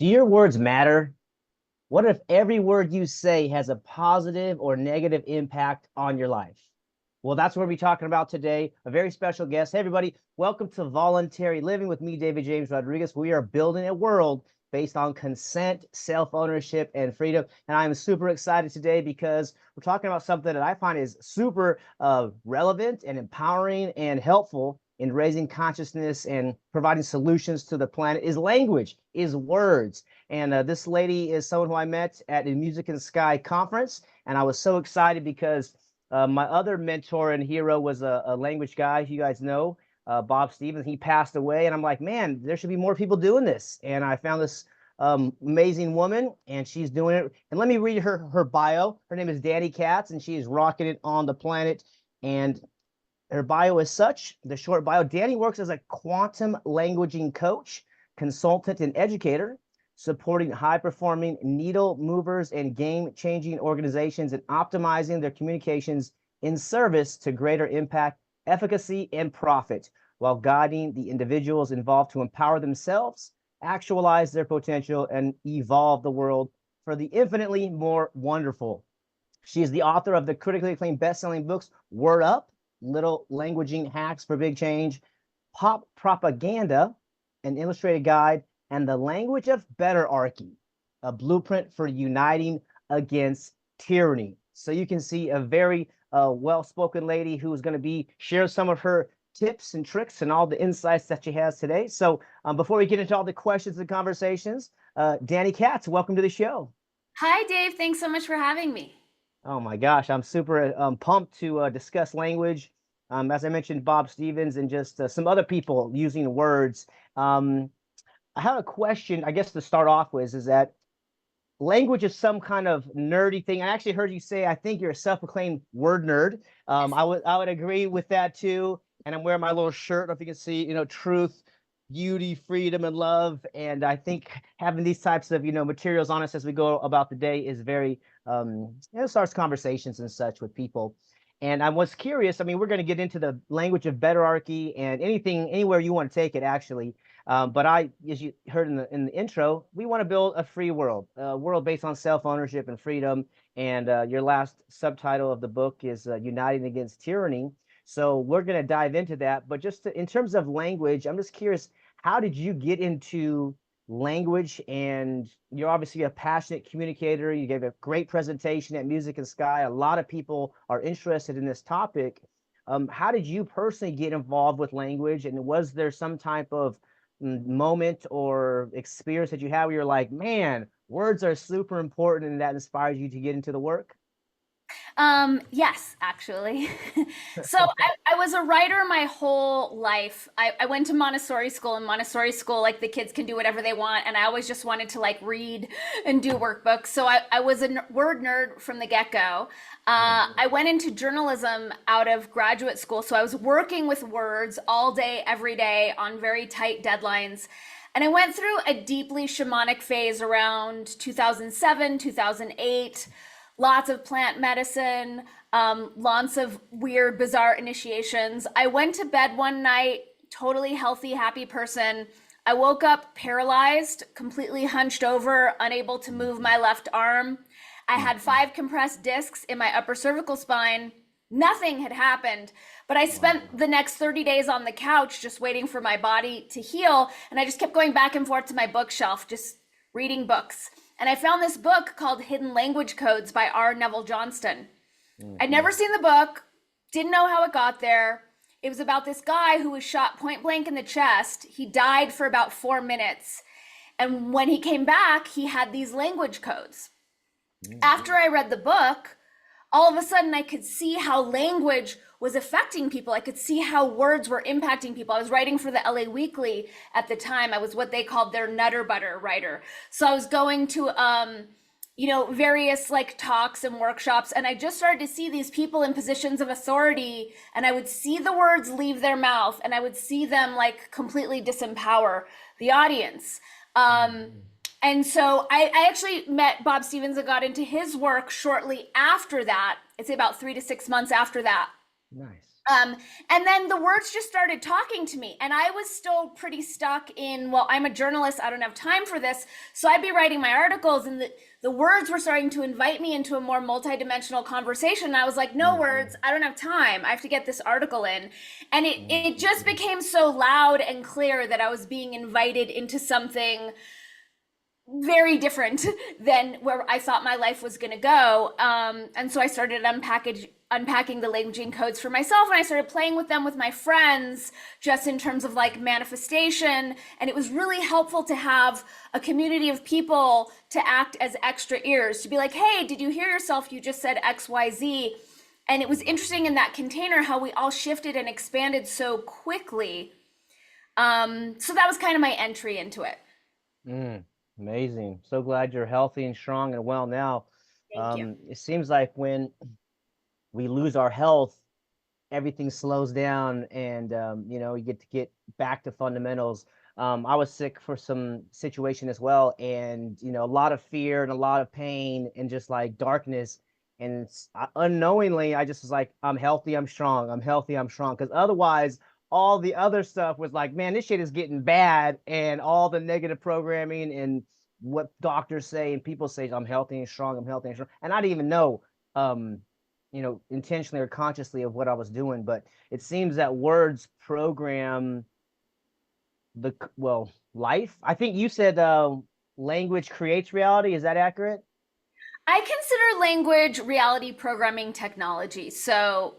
Do your words matter? What if every word you say has a positive or negative impact on your life? Well, that's what we're talking about today. A very special guest. Hey, everybody. Welcome to Voluntary Living with me, David James Rodriguez. We are building a world based on consent, self-ownership, and freedom. And I'm super excited today because we're talking about something that I find is super relevant and empowering and helpful in raising consciousness and providing solutions to the planet is language, is words. And this lady is someone who I met at a Music and Sky conference. And I was so excited because my other mentor and hero was a language guy, you guys know, Bob Stevens. He passed away. And I'm like, man, there should be more people doing this. And I found this amazing woman, and she's doing it. And let me read her bio. Her name is Dani Katz, and she is rocking it on the planet. And her bio is such, the short bio. Dani works as a quantum languaging coach, consultant, and educator, supporting high-performing needle movers and game-changing organizations and optimizing their communications in service to greater impact, efficacy, and profit, while guiding the individuals involved to empower themselves, actualize their potential, and evolve the world for the infinitely more wonderful. She is the author of the critically acclaimed best-selling books, Word Up, Little Languaging Hacks for Big Change, Pop Propaganda, an illustrated guide, and The Language of Betterarchy, a blueprint for uniting against tyranny. So you can see a very well-spoken lady who is going to be share some of her tips and tricks and all the insights that she has today. So before we get into all the questions and conversations, Dani Katz, welcome to the show. Hi, Dave. Thanks so much for having me. Oh my gosh, I'm super pumped to discuss language. As I mentioned, Bob Stevens and just some other people using words. I have a question, I guess, to start off with, is that language is some kind of nerdy thing. I actually heard you say, I think you're a self-proclaimed word nerd. I would agree with that too. And I'm wearing my little shirt, if you can see, truth, beauty, freedom, and love. And I think having these types of, materials on us as we go about the day is very, starts conversations and such with people. And I was curious, I mean, we're going to get into the language of betterarchy and anywhere you want to take it, actually. But as you heard in the intro, we want to build a free world, a world based on self-ownership and freedom. And your last subtitle of the book is Uniting Against Tyranny. So we're going to dive into that. But just in terms of language, I'm just curious, how did you get into language? And you're obviously a passionate communicator. You gave a great presentation at Music and Sky. A lot of people are interested in this topic. How did you personally get involved with language? And was there some type of moment or experience that you had where you're like, man, words are super important and that inspires you to get into the work? Yes, actually. So I was a writer my whole life. I went to Montessori school, and Montessori school, like the kids can do whatever they want. And I always just wanted to like read and do workbooks. So I was a word nerd from the get-go. I went into journalism out of graduate school. So I was working with words all day, every day on very tight deadlines. And I went through a deeply shamanic phase around 2007, 2008. Lots of plant medicine, lots of weird, bizarre initiations. I went to bed one night, totally healthy, happy person. I woke up paralyzed, completely hunched over, unable to move my left arm. I had 5 compressed discs in my upper cervical spine. Nothing had happened, but I spent the next 30 days on the couch just waiting for my body to heal. And I just kept going back and forth to my bookshelf, just reading books. And I found this book called Hidden Language Codes by R. Neville Johnston. I'd never seen the book, didn't know how it got there. It was about this guy who was shot point blank in the chest. He died for about 4 minutes. And when he came back, he had these language codes. After I read the book, all of a sudden I could see how language was affecting people. I could see how words were impacting people. I was writing for the LA Weekly at the time. I was what they called their nutter butter writer. So I was going to, various like talks and workshops. And I just started to see these people in positions of authority. And I would see the words leave their mouth and I would see them like completely disempower the audience. And so I actually met Bob Stevens and got into his work shortly after that. I'd say about 3 to 6 months after that. Nice. Um, and then the words just started talking to me. And I was still pretty stuck in, well, I'm a journalist. I don't have time for this. So I'd be writing my articles, and the words were starting to invite me into a more multidimensional conversation. And I was like, no Mhm. words. I don't have time. I have to get this article in. And it just Mhm. became so loud and clear that I was being invited into something very different than where I thought my life was going to go. And so I started unpacking the languaging codes for myself, and I started playing with them with my friends, just in terms of like manifestation. And it was really helpful to have a community of people to act as extra ears, to be like, hey, did you hear yourself? You just said XYZ. And it was interesting in that container how we all shifted and expanded so quickly. So that was kind of my entry into it. Mm, amazing. So glad you're healthy and strong and well now. Thank you. It seems like when we lose our health, everything slows down, and you get to get back to fundamentals. I was sick for some situation as well, and a lot of fear and a lot of pain and just like darkness. And unknowingly, I just was like, I'm healthy, I'm strong, I'm healthy, I'm strong. Because otherwise, all the other stuff was like, man, this shit is getting bad, and all the negative programming and what doctors say and people say, I'm healthy and strong, I'm healthy and strong, and I didn't even know um intentionally or consciously of what I was doing. But it seems that words program life. I think you said language creates reality. Is that accurate? I consider language reality programming technology. So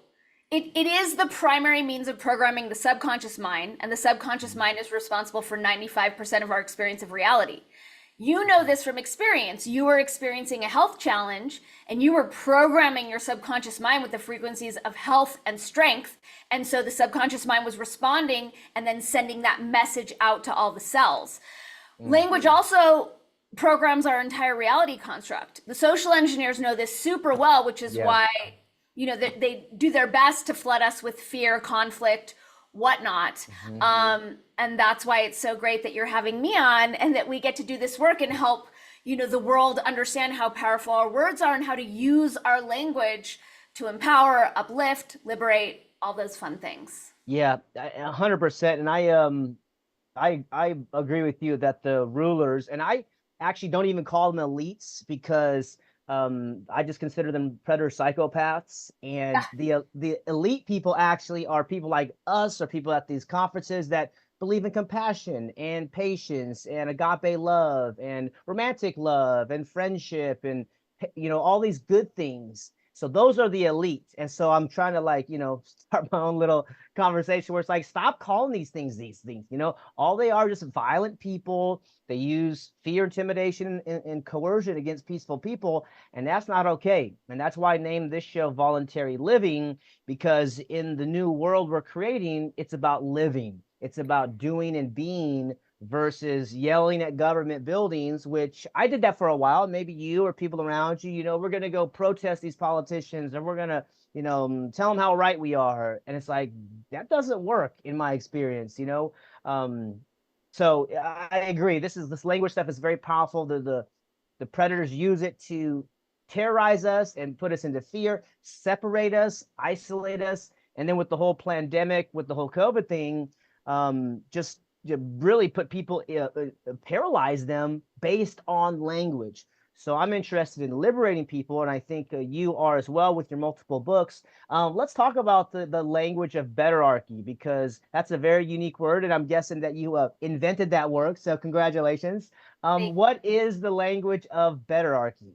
it is the primary means of programming the subconscious mind, and the subconscious mind is responsible for 95% of our experience of reality. You know this from experience. You were experiencing a health challenge, and you were programming your subconscious mind with the frequencies of health and strength. And so the subconscious mind was responding and then sending that message out to all the cells. Language Mm-hmm. also programs our entire reality construct. The social engineers know this super well, which is Yeah. why, they do their best to flood us with fear, conflict, whatnot. Mm-hmm. And that's why it's so great that you're having me on, and that we get to do this work and help, the world understand how powerful our words are and how to use our language to empower, uplift, liberate, all those fun things. Yeah, 100%. And I agree with you that the rulers, and I actually don't even call them elites, because I just consider them predator psychopaths. And the elite people actually are people like us, or people at these conferences that believe in compassion and patience and agape love and romantic love and friendship and all these good things. So those are the elite. And so I'm trying to like start my own little conversation where it's like, stop calling these things. All they are just violent people. They use fear, intimidation, and coercion against peaceful people, and that's not okay. And that's why I named this show Voluntary Living, because in the new world we're creating, it's about living. It's about doing and being versus yelling at government buildings, which I did that for a while. Maybe you or people around you, we're going to go protest these politicians, and we're going to tell them how right we are. And it's like, that doesn't work in my experience. Um, so I agree. This language stuff is very powerful. The predators use it to terrorize us and put us into fear, separate us, isolate us. And then with the whole pandemic, with the whole COVID thing, just to really put people, paralyze them based on language. So I'm interested in liberating people, and I think you are as well with your multiple books. Let's talk about the language of betterarchy, because that's a very unique word, and I'm guessing that you invented that word. So congratulations. What is the language of betterarchy?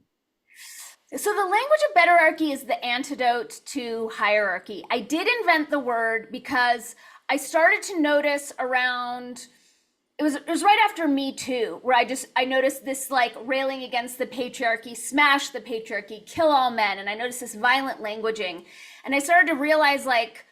So the language of betterarchy is the antidote to hierarchy. I did invent the word because I started to notice around, it was right after Me Too, where I noticed this like railing against the patriarchy, smash the patriarchy, kill all men, and I noticed this violent languaging. And I started to realize, like,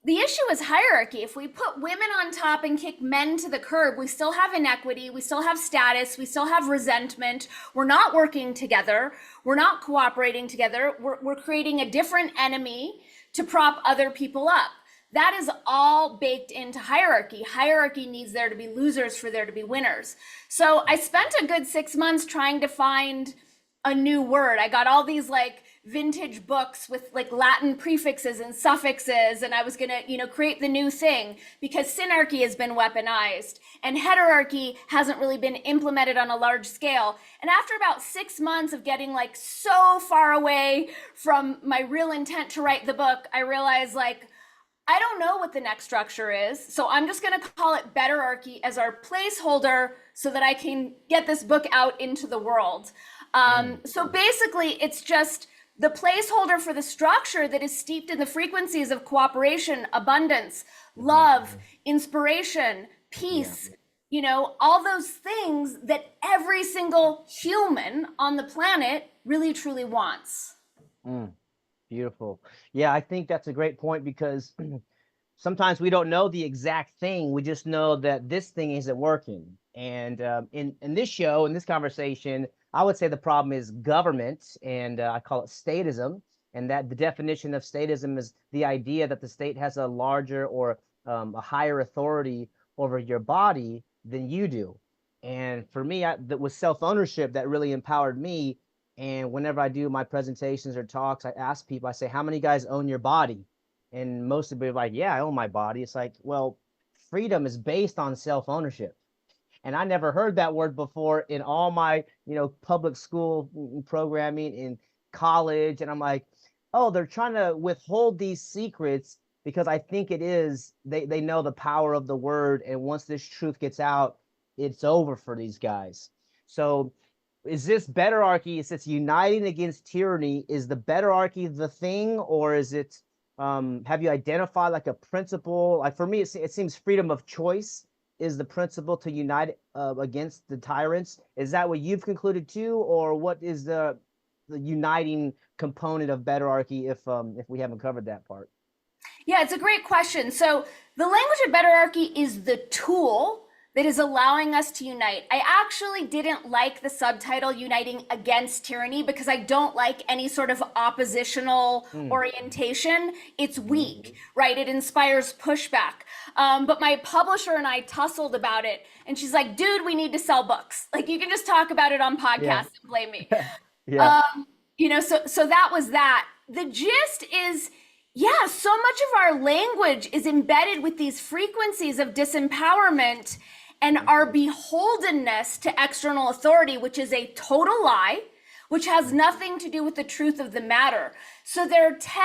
the issue is hierarchy. If we put women on top and kick men to the curb, we still have inequity, we still have status, we still have resentment. We're not working together, we're not cooperating together, we're creating a different enemy to prop other people up. That is all baked into hierarchy. Hierarchy needs there to be losers for there to be winners. So I spent a good 6 months trying to find a new word. I got all these like vintage books with like Latin prefixes and suffixes, and I was going to, create the new thing because synarchy has been weaponized and heterarchy hasn't really been implemented on a large scale. And after about 6 months of getting like so far away from my real intent to write the book, I realized like, I don't know what the next structure is, so I'm just going to call it betterarchy as our placeholder so that I can get this book out into the world. So basically, it's just the placeholder for the structure that is steeped in the frequencies of cooperation, abundance, love, inspiration, peace, all those things that every single human on the planet really, truly wants. Beautiful. Yeah, I think that's a great point because sometimes we don't know the exact thing. We just know that this thing isn't working. And in this show, in this conversation, I would say the problem is government, and I call it statism. And that the definition of statism is the idea that the state has a larger or a higher authority over your body than you do. And for me, that was self-ownership that really empowered me. And whenever I do my presentations or talks, I ask people, I say, how many guys own your body? And most of them are like, yeah, I own my body. It's like, well, freedom is based on self-ownership. And I never heard that word before in all my, public school programming in college. And I'm like, oh, they're trying to withhold these secrets because I think it is, they know the power of the word. And once this truth gets out, it's over for these guys. So is this betterarchy, is it's uniting against tyranny, is the betterarchy the thing, or is it, have you identified like a principle? Like for me, it seems freedom of choice is the principle to unite against the tyrants. Is that what you've concluded too, or what is the uniting component of betterarchy if we haven't covered that part? Yeah, it's a great question. So the language of betterarchy is the tool that is allowing us to unite. I actually didn't like the subtitle Uniting Against Tyranny because I don't like any sort of oppositional orientation. It's weak, right? It inspires pushback. But my publisher and I tussled about it, and she's like, dude, we need to sell books. Like, you can just talk about it on podcasts and blame me. Yeah. So that was that. The gist is, yeah, so much of our language is embedded with these frequencies of disempowerment and our beholdenness to external authority, which is a total lie, which has nothing to do with the truth of the matter. So there are 10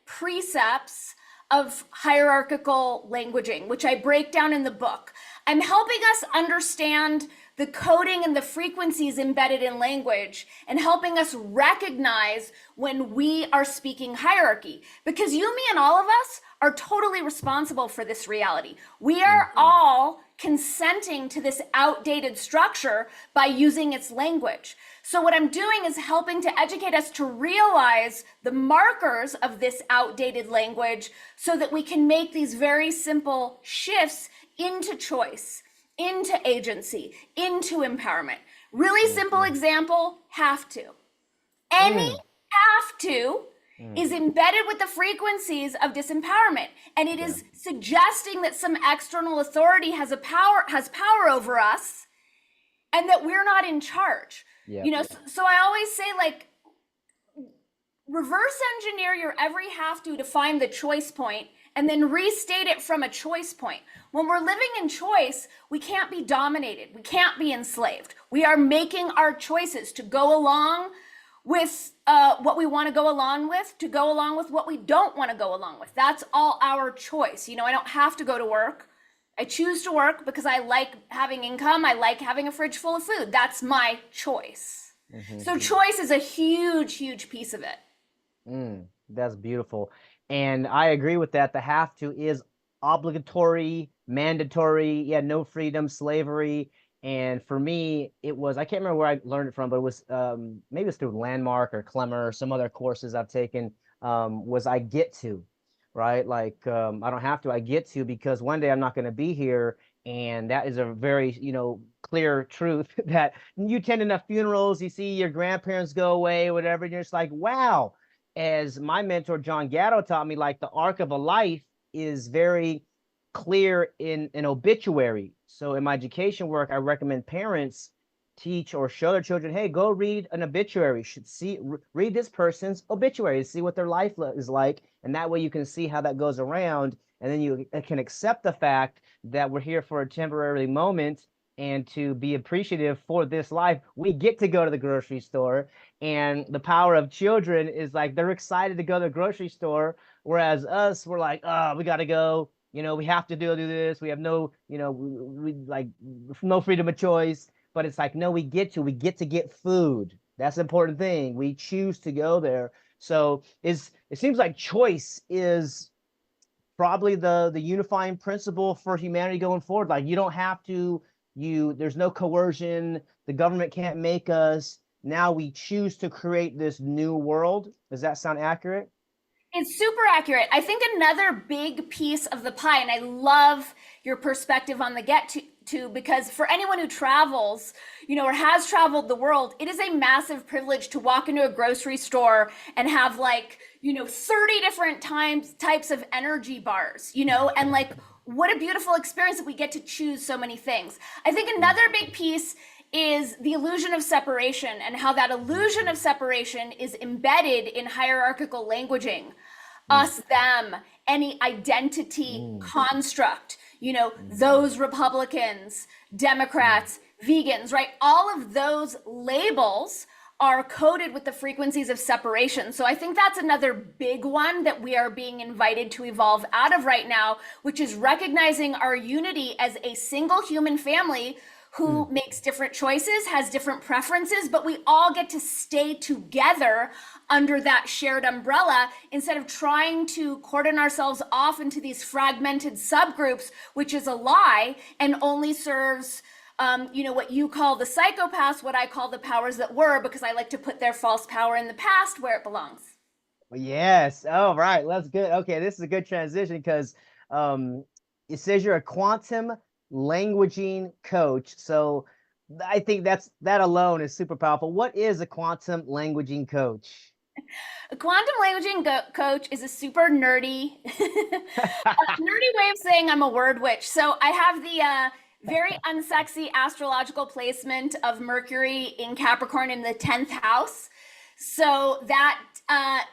precepts of hierarchical languaging, which I break down in the book. I'm helping us understand the coding and the frequencies embedded in language and helping us recognize when we are speaking hierarchy. Because you, me, and all of us are totally responsible for this reality. We are all consenting to this outdated structure by using its language. So what I'm doing is helping to educate us to realize the markers of this outdated language so that we can make these very simple shifts into choice, into agency, into empowerment. Really simple example, have to. Any have to is embedded with the frequencies of disempowerment, and it is suggesting that some external authority has power over us and that we're not in charge. So I always say, like, reverse engineer your every have to find the choice point and then restate it from a choice point. When we're living in choice, we can't be dominated. We can't be enslaved. We are making our choices to go along with what we want to go along with, to go along with what we don't want to go along with. That's all our choice. I don't have to go to work. I choose to work because I like having income. I like having a fridge full of food. That's my choice. So choice is a huge, huge piece of it. That's beautiful. And I agree with that. The have to is obligatory, mandatory. Yeah, no freedom, slavery. And for me, it was, I can't remember where I learned it from, but it was maybe it's through Landmark or Clemmer or some other courses I've taken, was I get to, right? Like, I don't have to, I get to, because one day I'm not going to be here. And that is a very, clear truth that you attend enough funerals, you see your grandparents go away, whatever, and you're just like, wow. As my mentor, John Gatto, taught me, like, the arc of a life is very clear in an obituary. So in my education work, I recommend parents teach or show their children, hey, go read an obituary, should see read this person's obituary, see what their life is like, and that way you can see how that goes around, and then you can accept the fact that we're here for a temporary moment, and to be appreciative for this life. We get to go to the grocery store, and the power of children is like they're excited to go to the grocery store, whereas us, we're like, oh, we got to go, we have to do this, we have no, we like no freedom of choice. But it's like, no, we get to get food. That's the important thing. We choose to go there. So it seems like choice is probably the unifying principle for humanity going forward. Like, you don't have to, there's no coercion, the government can't make us. Now we choose to create this new world. Does that sound accurate? It's super accurate. I think another big piece of the pie, and I love your perspective on the get to, because for anyone who travels, or has traveled the world, it is a massive privilege to walk into a grocery store and have 30 different types of energy bars, and what a beautiful experience that we get to choose so many things. I think another big piece is the illusion of separation, and how that illusion of separation is embedded in hierarchical languaging. Us, them, any identity construct, those Republicans, Democrats, vegans, right? All of those labels are coded with the frequencies of separation. So I think that's another big one that we are being invited to evolve out of right now, which is recognizing our unity as a single human family who makes different choices, has different preferences, but we all get to stay together under that shared umbrella, instead of trying to cordon ourselves off into these fragmented subgroups, which is a lie and only serves what you call the psychopaths, what I call the powers that were, because I like to put their false power in the past where it belongs. Yes. Oh, right. That's good. Okay, this is a good transition, because it says you're a quantum languaging coach. So I think that alone is super powerful. What is a quantum languaging coach? A quantum languaging coach is a super nerdy, nerdy way of saying I'm a word witch. So I have the very unsexy astrological placement of Mercury in Capricorn in the 10th house. So that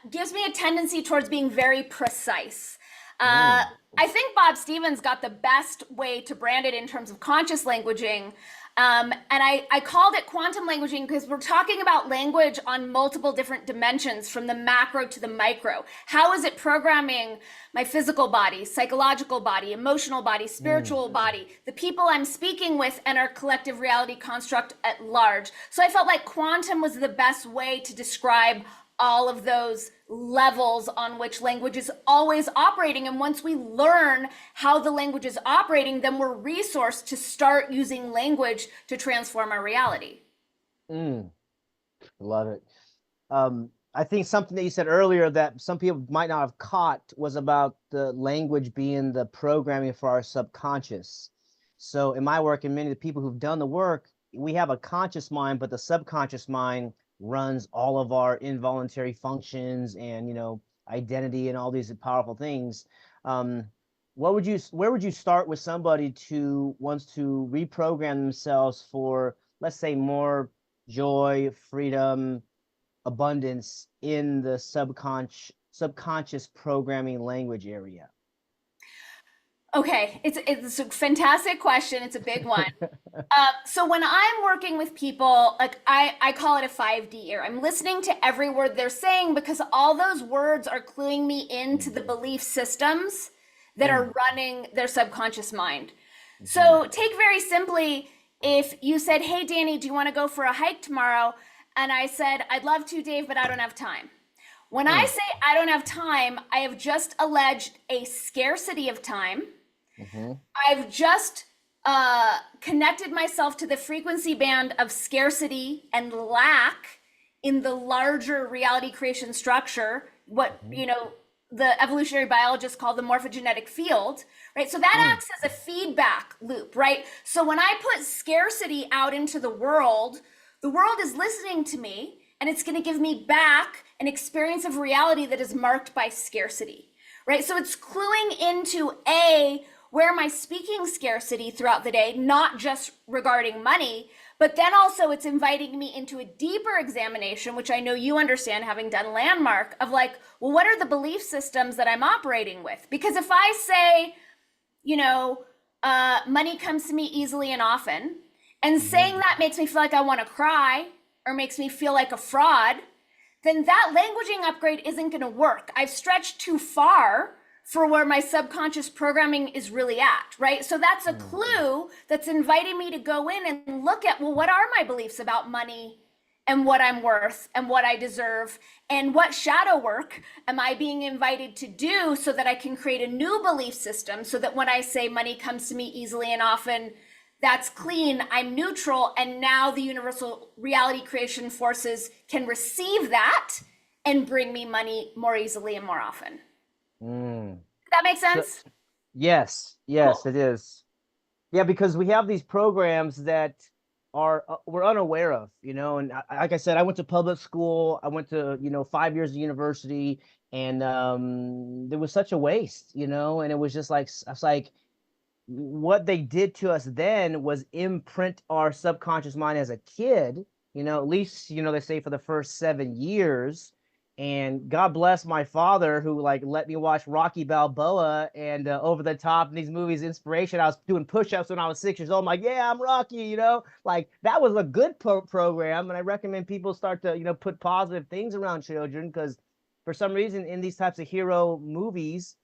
gives me a tendency towards being very precise. I think Bob Stevens got the best way to brand it in terms of conscious languaging. And I called it quantum languaging because we're talking about language on multiple different dimensions, from the macro to the micro. How is it programming my physical body, psychological body, emotional body, spiritual body, the people I'm speaking with, and our collective reality construct at large? So I felt like quantum was the best way to describe all of those levels on which language is always operating. And once we learn how the language is operating, then we're resourced to start using language to transform our reality. Love it. I think something that you said earlier that some people might not have caught was about the language being the programming for our subconscious. So in my work, and many of the people who've done the work, we have a conscious mind, but the subconscious mind runs all of our involuntary functions and identity and all these powerful things. Where would you start with somebody who wants to reprogram themselves for, let's say, more joy, freedom, abundance in the subconscious programming language area? Okay, it's a fantastic question. It's a big one. So when I'm working with people, I call it a 5D ear. I'm listening to every word they're saying, because all those words are cluing me into the belief systems that are running their subconscious mind. So take very simply, if you said, hey, Dani, do you want to go for a hike tomorrow? And I said, I'd love to, Dave, but I don't have time. When I say I don't have time, I have just alleged a scarcity of time. I've just connected myself to the frequency band of scarcity and lack in the larger reality creation structure, what the evolutionary biologists call the morphogenetic field, right? So that acts as a feedback loop, right? So when I put scarcity out into the world is listening to me, and it's going to give me back an experience of reality that is marked by scarcity, right? So it's cluing into where am I speaking scarcity throughout the day, not just regarding money, but then also it's inviting me into a deeper examination, which I know you understand having done Landmark, of like, well, what are the belief systems that I'm operating with? Because if I say, you know, money comes to me easily and often, and saying that makes me feel like I want to cry or makes me feel like a fraud, then that languaging upgrade isn't going to work. I've stretched too far for where my subconscious programming is really at, right? So that's a clue that's inviting me to go in and look at, well, what are my beliefs about money and what I'm worth and what I deserve, and what shadow work am I being invited to do so that I can create a new belief system, so that when I say money comes to me easily and often, that's clean, I'm neutral, and now the universal reality creation forces can receive that and bring me money more easily and more often. Mm. Does that make sense? Yes, yes, it is. Yeah, because we have these programs that are we're unaware of, and like I said, I went to public school. I went to, 5 years of university, and there was such a waste, and it was just like, it's like what they did to us then was imprint our subconscious mind as a kid, at least, they say for the first 7 years. And God bless my father, who like let me watch Rocky Balboa and Over the Top and these movies, inspiration. I was doing push-ups when I was 6 years old. I'm like, yeah, I'm Rocky, like that was a good program. And I recommend people start to, put positive things around children, because for some reason in these types of hero movies,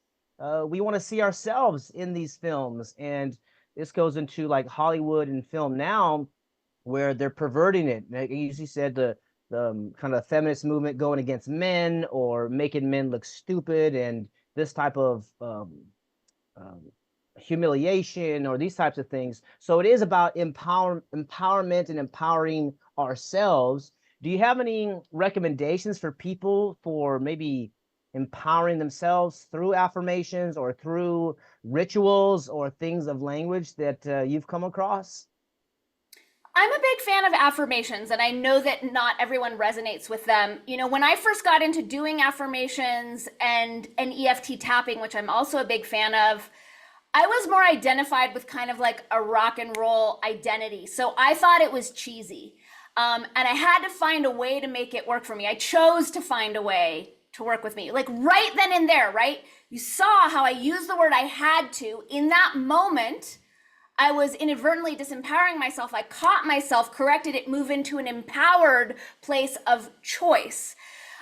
we want to see ourselves in these films. And this goes into like Hollywood and film now, where they're perverting it. Like you usually said, the kind of feminist movement going against men or making men look stupid, and this type of um, humiliation or these types of things. So it is about empowerment and empowering ourselves. Do you have any recommendations for people for maybe empowering themselves through affirmations or through rituals or things of language that you've come across? I'm a big fan of affirmations, and I know that not everyone resonates with them. When I first got into doing affirmations and EFT tapping, which I'm also a big fan of, I was more identified with kind of like a rock and roll identity. So I thought it was cheesy. And I had to find a way to make it work for me. I chose to find a way to work with me. Like right then and there, right? You saw how I used the word I had to in that moment. I was inadvertently disempowering myself. I caught myself, corrected it, move into an empowered place of choice.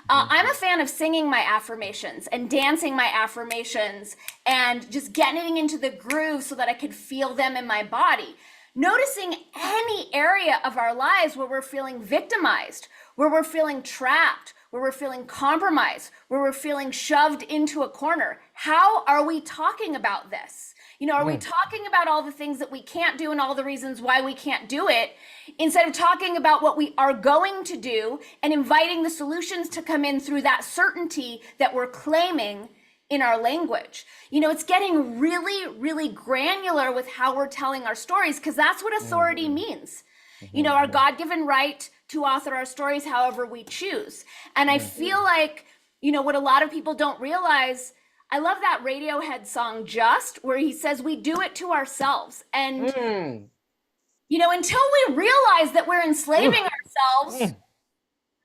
I'm a fan of singing my affirmations and dancing my affirmations and just getting into the groove so that I could feel them in my body. Noticing any area of our lives where we're feeling victimized, where we're feeling trapped, where we're feeling compromised, where we're feeling shoved into a corner. How are we talking about this? Are we talking about all the things that we can't do and all the reasons why we can't do it, instead of talking about what we are going to do and inviting the solutions to come in through that certainty that we're claiming in our language? It's getting really, really granular with how we're telling our stories, because that's what authority means. Our God-given right to author our stories however we choose. And I feel like, what a lot of people don't realize, I love that Radiohead song Just, where he says we do it to ourselves. And, until we realize that we're enslaving ourselves,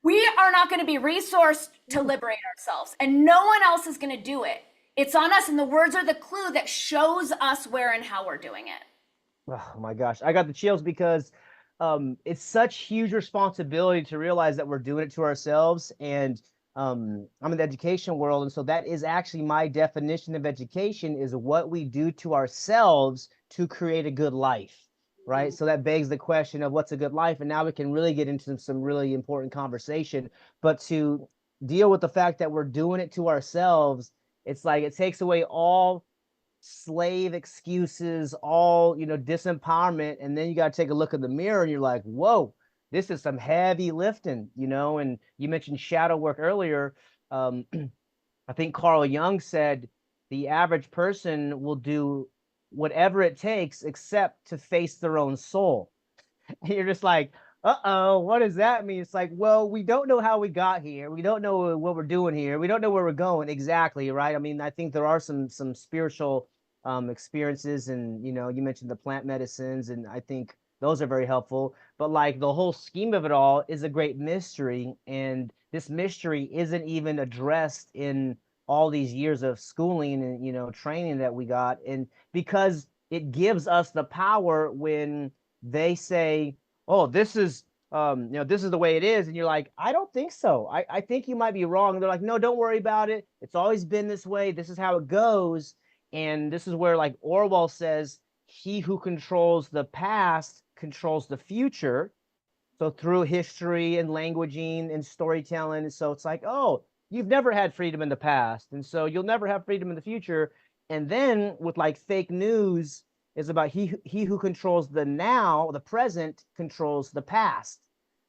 we are not going to be resourced to liberate ourselves. And no one else is going to do it. It's on us. And the words are the clue that shows us where and how we're doing it. Oh my gosh, I got the chills, because it's such huge responsibility to realize that we're doing it to ourselves. And I'm in the education world, and so that is actually my definition of education, is what we do to ourselves to create a good life, right? So that begs the question of what's a good life, and now we can really get into some really important conversation. But to deal with the fact that we're doing it to ourselves, it's like it takes away all slave excuses, all, disempowerment, and then you got to take a look in the mirror and you're like, whoa, this is some heavy lifting, and you mentioned shadow work earlier. I think Carl Jung said the average person will do whatever it takes except to face their own soul. And you're just like, uh-oh, what does that mean? It's like, well, we don't know how we got here. We don't know what we're doing here. We don't know where we're going exactly, right? I mean, I think there are some spiritual experiences, and you mentioned the plant medicines, and I think those are very helpful. But like the whole scheme of it all is a great mystery, and this mystery isn't even addressed in all these years of schooling and training that we got, and because it gives us the power when they say, oh, this is this is the way it is, and you're like, I don't think so. I think you might be wrong. And they're like, no, don't worry about it. It's always been this way. This is how it goes. And this is where, like Orwell says, he who controls the past controls the future. So through history and languaging and storytelling. So it's like, oh, you've never had freedom in the past, and so you'll never have freedom in the future. And then with like fake news is about he who controls the now, the present controls the past.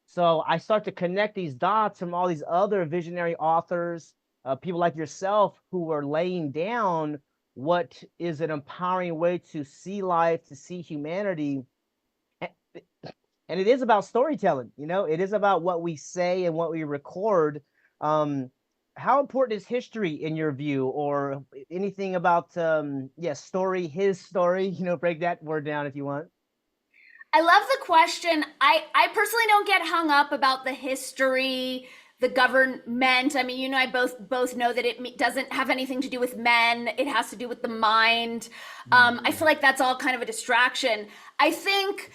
So I start to connect these dots from all these other visionary authors, people like yourself who are laying down what is an empowering way to see life, to see humanity. And it is about storytelling. It is about what we say and what we record. How important is history in your view, or anything about story, his story? Break that word down if you want. I love the question. I personally don't get hung up about the history, the government. I mean, I both know that it doesn't have anything to do with men. It has to do with the mind. I feel like that's all kind of a distraction. I think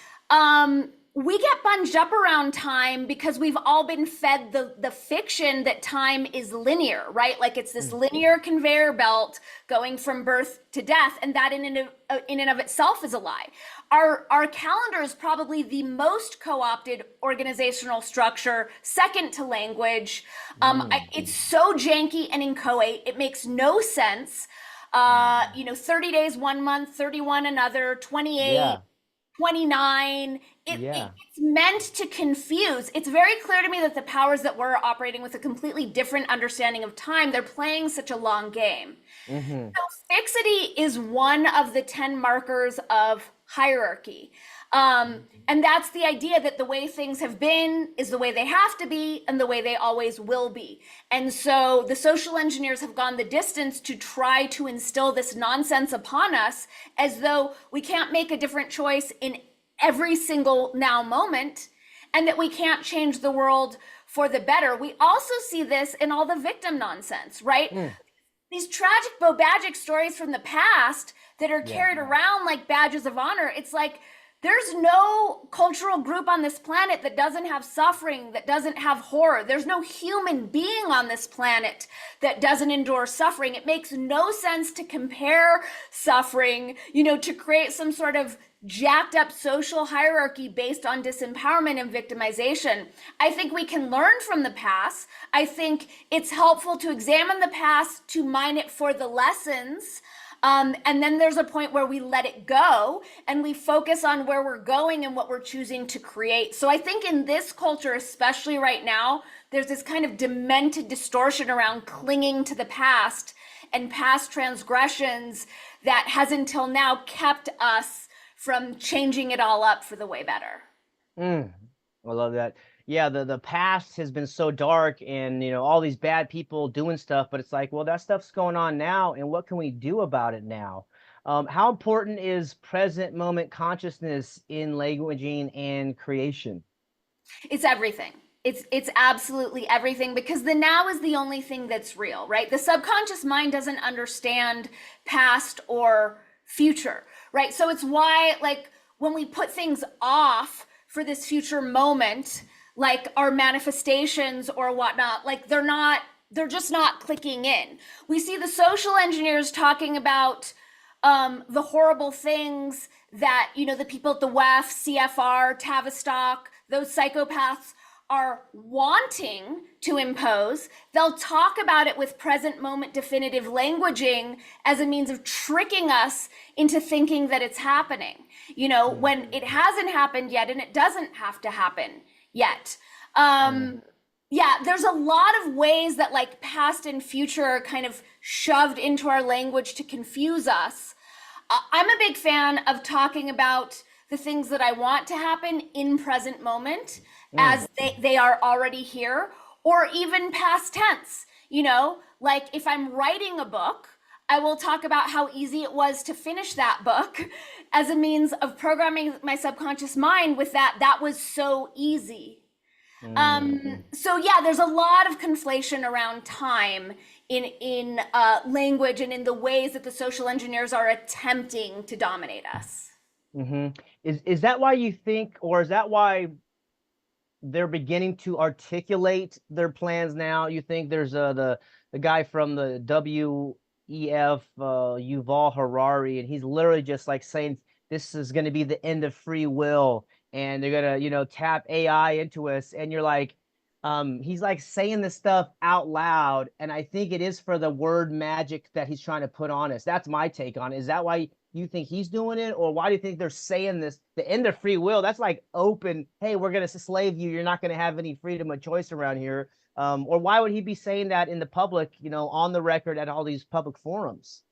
we get bunged up around time because we've all been fed the fiction that time is linear, right? Like it's this linear conveyor belt going from birth to death, and that in and of itself is a lie. Our calendar is probably the most co-opted organizational structure, second to language. It's so janky and inchoate, it makes no sense. 30 days one month, 31 another, 28. Yeah. 29. It's meant to confuse. It's very clear to me that the powers that were operating with a completely different understanding of time, they're playing such a long game. So fixity is one of the 10 markers of hierarchy. And that's the idea that the way things have been is the way they have to be and the way they always will be. And so the social engineers have gone the distance to try to instill this nonsense upon us as though we can't make a different choice in every single now moment, and that we can't change the world for the better. We also see this in all the victim nonsense, right? These tragic Bobagic stories from the past that are carried around like badges of honor. It's like, there's no cultural group on this planet that doesn't have suffering, that doesn't have horror. There's no human being on this planet that doesn't endure suffering. It makes no sense to compare suffering, to create some sort of jacked up social hierarchy based on disempowerment and victimization. I think we can learn from the past. I think it's helpful to examine the past, to mine it for the lessons. And then there's a point where we let it go and we focus on where we're going and what we're choosing to create. So I think in this culture, especially right now, there's this kind of demented distortion around clinging to the past and past transgressions that has until now kept us from changing it all up for the way better. I love that. Yeah, the past has been so dark, and all these bad people doing stuff, but it's like, well, that stuff's going on now, and what can we do about it now? How important is present moment consciousness in languaging and creation? It's everything. It's absolutely everything, because the now is the only thing that's real, right? The subconscious mind doesn't understand past or future, right? So it's why, like, when we put things off for this future moment, like our manifestations or whatnot, like they're just not clicking in. We see the social engineers talking about the horrible things that, the people at the WEF, CFR, Tavistock, those psychopaths are wanting to impose. They'll talk about it with present moment definitive languaging as a means of tricking us into thinking that it's happening, when it hasn't happened yet, and it doesn't have to happen yet. There's a lot of ways that like past and future are kind of shoved into our language to confuse us. I'm a big fan of talking about the things that I want to happen in present moment as they are already here, or even past tense. Like if I'm writing a book, I will talk about how easy it was to finish that book as a means of programming my subconscious mind with that. That was so easy. Mm. So yeah, there's a lot of conflation around time in language and in the ways that the social engineers are attempting to dominate us. Hmm. Is that why you think, or is that why they're beginning to articulate their plans now? You think there's the guy from the WEF, Yuval Harari, and he's literally just like saying this is going to be the end of free will, and they're gonna tap AI into us, and you're like, he's like saying this stuff out loud, and I think it is for the word magic that he's trying to put on us. That's my take on it. Is that why you think he's doing it, or why do you think they're saying this? The end of free will, that's like open, hey, we're going to slave you, you're not going to have any freedom of choice around here. Or why would he be saying that in the public, on the record at all these public forums?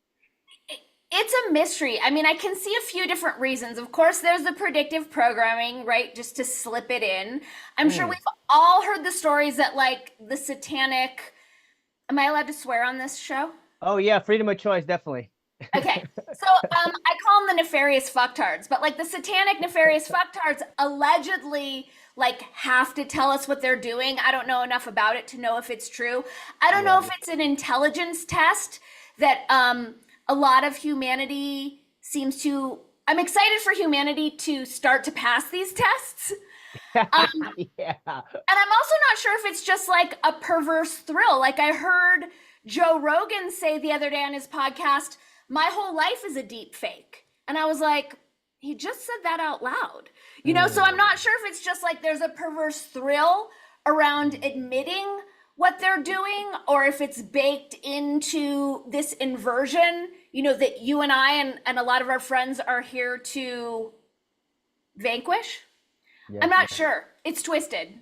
It's a mystery. I mean, I can see a few different reasons. Of course, there's the predictive programming, right? Just to slip it in. I'm sure Mm. we've all heard the stories that, like, the satanic. Am I allowed to swear on this show? Oh yeah, freedom of choice, definitely. Okay. So I call them the nefarious fucktards, but like the satanic nefarious fucktards allegedly like have to tell us what they're doing. I don't know enough about it to know if it's true. I don't know Yeah. if it's an intelligence test that a lot of humanity seems to. I'm excited for humanity to start to pass these tests. Yeah. And I'm also not sure if it's just like a perverse thrill. Like I heard Joe Rogan say the other day on his podcast, my whole life is a deep fake. And I was like, he just said that out loud. So I'm Mm. not sure if it's just like there's a perverse thrill around admitting what they're doing, or if it's baked into this inversion, that you and I and a lot of our friends are here to vanquish. I'm Yep. not sure. It's twisted.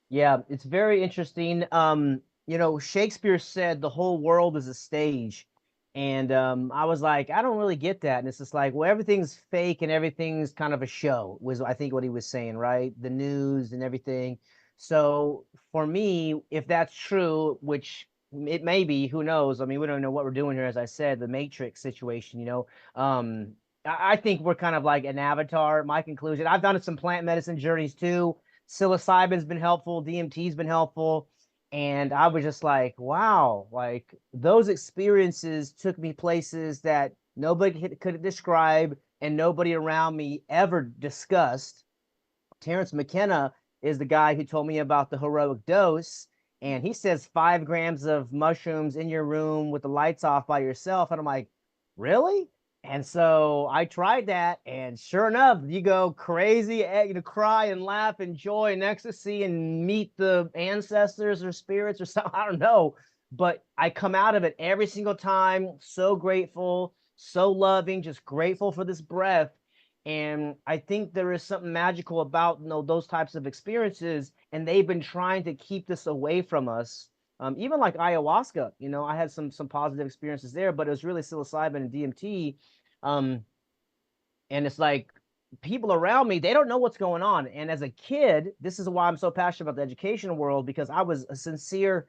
Yeah, it's very interesting. Shakespeare said the whole world is a stage. And I was like, I don't really get that. And it's just like, well, everything's fake and everything's kind of a show, was I think what he was saying, right? The news and everything. So for me, if that's true, which it may be, who knows? I mean, we don't know what we're doing here, as I said, the Matrix situation. I think we're kind of like an avatar. My conclusion. I've done some plant medicine journeys too. Psilocybin's been helpful, DMT's been helpful, and I was just like, wow, like those experiences took me places that nobody could describe and nobody around me ever discussed. Terrence McKenna is the guy who told me about the heroic dose, and he says 5 grams of mushrooms in your room with the lights off by yourself, and I'm like, really? And so I tried that, and sure enough, you go crazy, cry and laugh and joy and ecstasy and meet the ancestors or spirits or something. I don't know. But I come out of it every single time so grateful, so loving, just grateful for this breath. And I think there is something magical about those types of experiences, and they've been trying to keep this away from us. Even like ayahuasca, I had some positive experiences there, but it was really psilocybin and DMT. Um, and it's like people around me, they don't know what's going on. And as a kid, this is why I'm so passionate about the education world, because I was a sincere,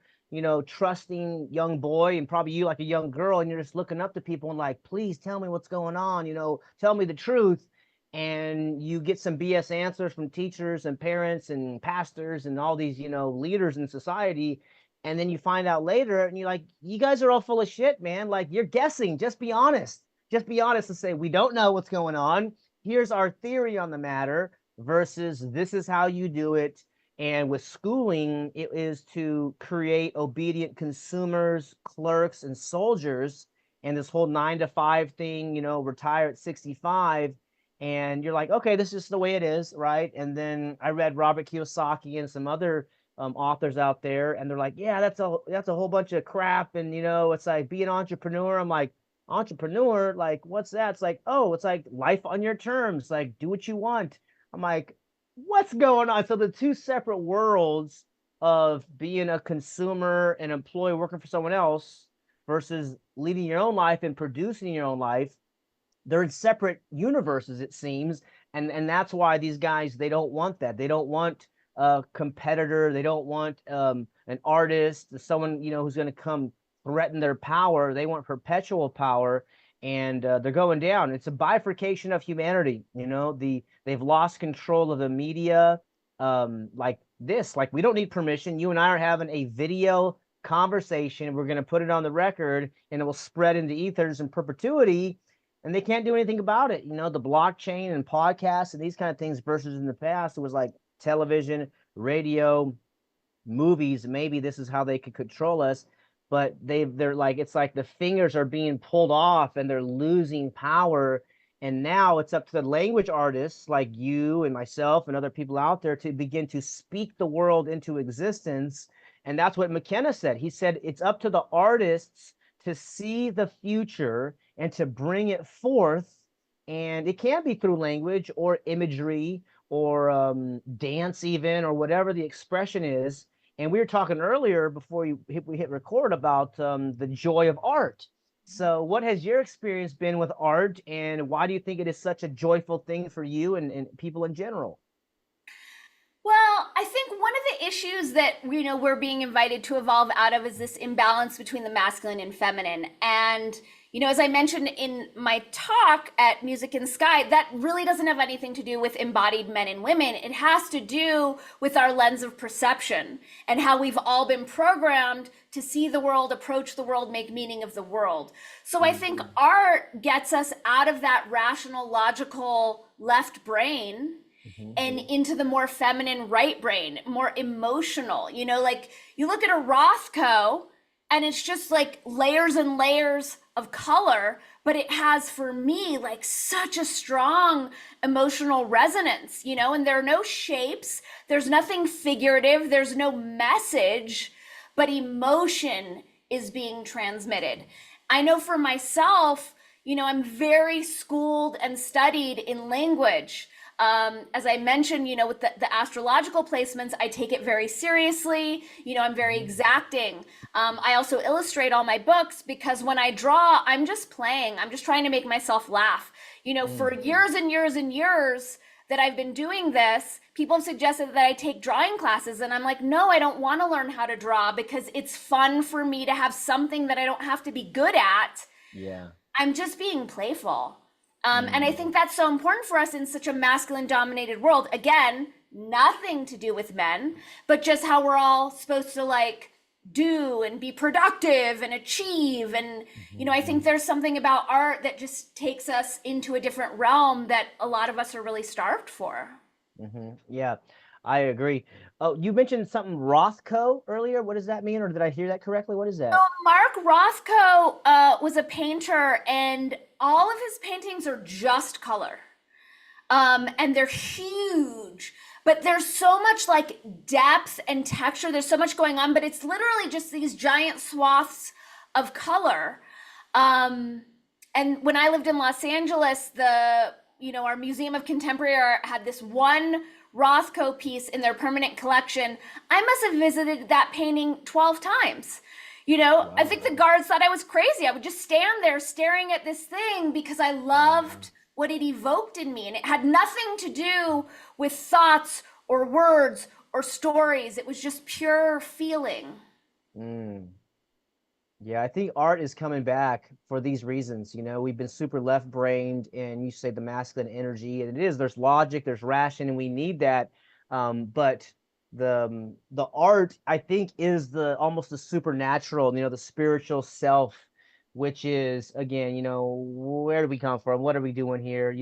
trusting young boy, and probably you like a young girl, and you're just looking up to people and like, please tell me what's going on, tell me the truth. And you get some BS answers from teachers and parents and pastors and all these, leaders in society. And then you find out later and you're like, you guys are all full of shit, man. Like you're guessing. Just be honest. Just be honest and say, we don't know what's going on. Here's our theory on the matter versus this is how you do it. And with schooling, it is to create obedient consumers, clerks, and soldiers. And this whole 9 to 5 thing, retire at 65. And you're like, okay, this is the way it is, right? And then I read Robert Kiyosaki and some other authors out there, and they're like, yeah, that's a whole bunch of crap. And it's like be an entrepreneur. I'm like, entrepreneur, like what's that? It's like, oh, it's like life on your terms, like do what you want. I'm like, what's going on? So the two separate worlds of being a consumer, an employee working for someone else versus leading your own life and producing your own life, they're in separate universes, it seems. And that's why these guys, they don't want that. They don't want a competitor. They don't want an artist, someone, who's going to come threaten their power. They want perpetual power, and they're going down. It's a bifurcation of humanity. They've lost control of the media. Like this, like we don't need permission. You and I are having a video conversation. We're going to put it on the record, and it will spread into ethers in perpetuity. And they can't do anything about it. The blockchain and podcasts and these kind of things versus in the past, it was like television, radio, movies. Maybe this is how they could control us, but they're like, it's like the fingers are being pulled off and they're losing power. And now it's up to the language artists like you and myself and other people out there to begin to speak the world into existence. And that's what McKenna said. He said it's up to the artists to see the future and to bring it forth. And it can be through language or imagery or dance even, or whatever the expression is. And we were talking earlier before we hit record about the joy of art. So what has your experience been with art, and why do you think it is such a joyful thing for you and people in general? Well, I think one of the issues that we're being invited to evolve out of is this imbalance between the masculine and feminine. And as I mentioned in my talk at Music in the Sky, that really doesn't have anything to do with embodied men and women. It has to do with our lens of perception and how we've all been programmed to see the world, approach the world, make meaning of the world. So I think art gets us out of that rational, logical left brain and into the more feminine right brain, more emotional. Like you look at a Rothko and it's just like layers and layers of color, but it has for me like such a strong emotional resonance, and there are no shapes, there's nothing figurative, there's no message, but emotion is being transmitted. I know for myself, I'm very schooled and studied in language. As I mentioned, with the astrological placements, I take it very seriously. I'm very exacting. I also illustrate all my books because when I draw, I'm just playing. I'm just trying to make myself laugh. For years and years and years that I've been doing this, people have suggested that I take drawing classes. And I'm like, no, I don't want to learn how to draw because it's fun for me to have something that I don't have to be good at. Yeah. I'm just being playful. And I think that's so important for us in such a masculine dominated world. Again, nothing to do with men, but just how we're all supposed to like do and be productive and achieve. And, I think there's something about art that just takes us into a different realm that a lot of us are really starved for. Yeah, I agree. Oh, you mentioned something Rothko earlier. What does that mean? Or did I hear that correctly? What is that? So Mark Rothko was a painter, and all of his paintings are just color. And they're huge, but there's so much like depth and texture. There's so much going on, but it's literally just these giant swaths of color. And when I lived in Los Angeles, our Museum of Contemporary Art had this one Rothko piece in their permanent collection. I must have visited that painting 12 times. Wow. I think the guards thought I was crazy. I would just stand there staring at this thing because I loved what it evoked in me. And it had nothing to do with thoughts or words or stories. It was just pure feeling. Yeah, I think art is coming back for these reasons. We've been super left-brained, and you say the masculine energy, and it is, there's logic, there's ration, and we need that. But the art, I think, is almost the supernatural, the spiritual self, which is, again, where do we come from? What are we doing here?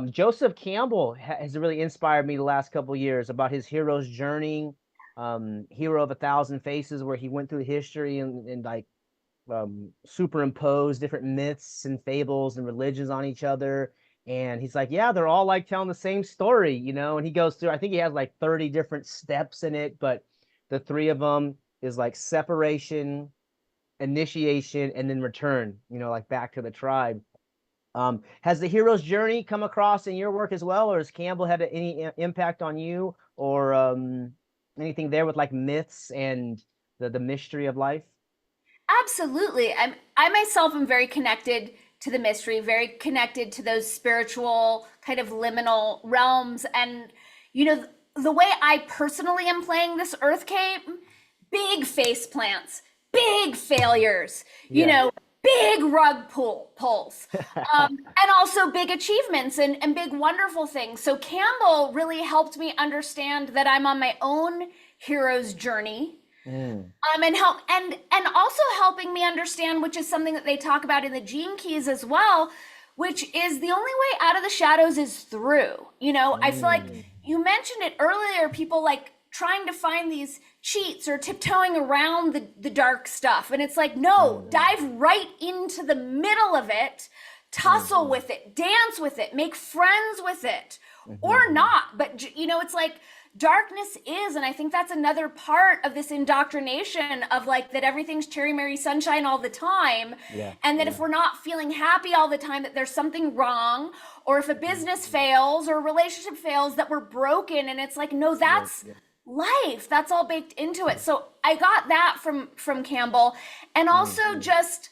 Joseph Campbell has really inspired me the last couple of years about his hero's journey. Hero of 1,000 Faces, where he went through history and like superimpose different myths and fables and religions on each other. And he's like, yeah, they're all like telling the same story, and he goes through, I think he has like 30 different steps in it, but the three of them is like separation, initiation, and then return, like back to the tribe. Has the hero's journey come across in your work as well, or has Campbell had any impact on you, or anything there with like myths and the mystery of life? Absolutely. I myself am very connected to the mystery, very connected to those spiritual kind of liminal realms. And, the way I personally am playing this Earth cape, big face plants, big failures, Yeah. big pulls, and also big achievements and big wonderful things. So Campbell really helped me understand that I'm on my own hero's journey. Mm. And also helping me understand, which is something that they talk about in the Gene Keys as well, which is the only way out of the shadows is through. I feel like Mm. you mentioned it earlier, people like trying to find these cheats or tiptoeing around the dark stuff. And it's like, no, Mm. dive right into the middle of it, tussle Mm. with it, dance with it, make friends with it, or Mm. not. But, it's like, darkness is, and I think that's another part of this indoctrination of like that everything's cherry Mary sunshine all the time, Yeah. and that Yeah. if we're not feeling happy all the time, that there's something wrong, or if a business fails or a relationship fails, that we're broken. And it's like, no, Yeah. that's life. That's all baked into it. So I got that from Campbell. And also just,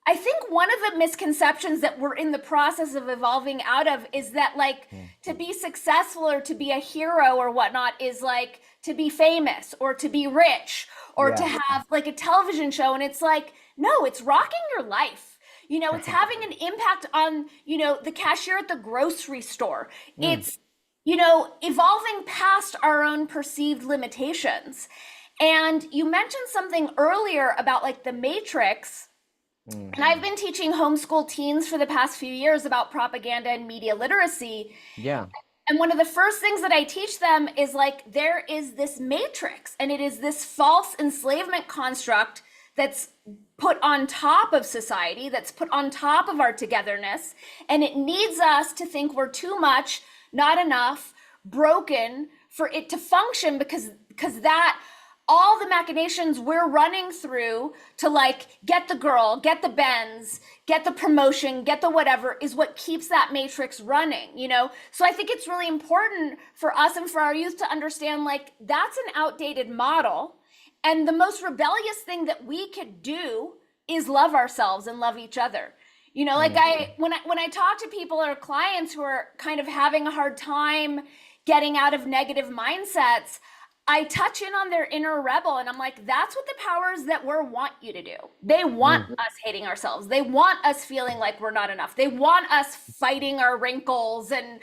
I think one of the misconceptions that we're in the process of evolving out of is that like to be successful or to be a hero or whatnot is like to be famous or to be rich or to Yeah. have like a television show. And it's like, no, it's rocking your life. It's having an impact on, the cashier at the grocery store. Mm. It's, evolving past our own perceived limitations. And you mentioned something earlier about like the matrix. Mm. And I've been teaching homeschool teens for the past few years about propaganda and media literacy. Yeah. And one of the first things that I teach them is like, there is this matrix, and it is this false enslavement construct that's put on top of society, that's put on top of our togetherness. And it needs us to think we're too much, not enough, broken for it to function, because that all the machinations we're running through to like get the girl, get the Benz, get the promotion, get the whatever is what keeps that matrix running, So I think it's really important for us and for our youth to understand like that's an outdated model. And the most rebellious thing that we could do is love ourselves and love each other. Like when I talk to people or clients who are kind of having a hard time getting out of negative mindsets, I touch in on their inner rebel, and I'm like, that's what the powers that want you to do. They want us hating ourselves. They want us feeling like we're not enough. They want us fighting our wrinkles. And,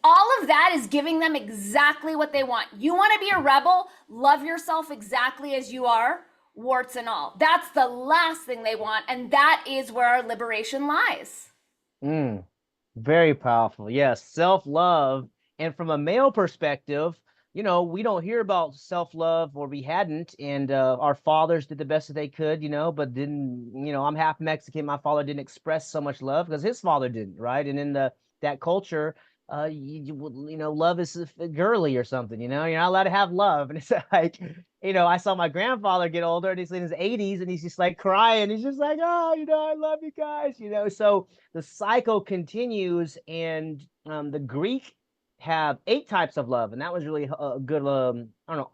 all of that is giving them exactly what they want. You want to be a rebel? Love yourself exactly as you are, warts and all. That's the last thing they want. And that is where our liberation lies. Mm. Very powerful. Yes, self-love. And from a male perspective, we don't hear about self-love, or we hadn't. And our fathers did the best that they could, but didn't, I'm half Mexican. My father didn't express so much love because his father didn't, right? And in that culture, love is girly or something, you're not allowed to have love. And it's like, I saw my grandfather get older, and he's in his 80s, and he's just like crying. He's just like, oh, I love you guys, so the cycle continues. And the Greek have 8 types of love, and that was really a good I don't know,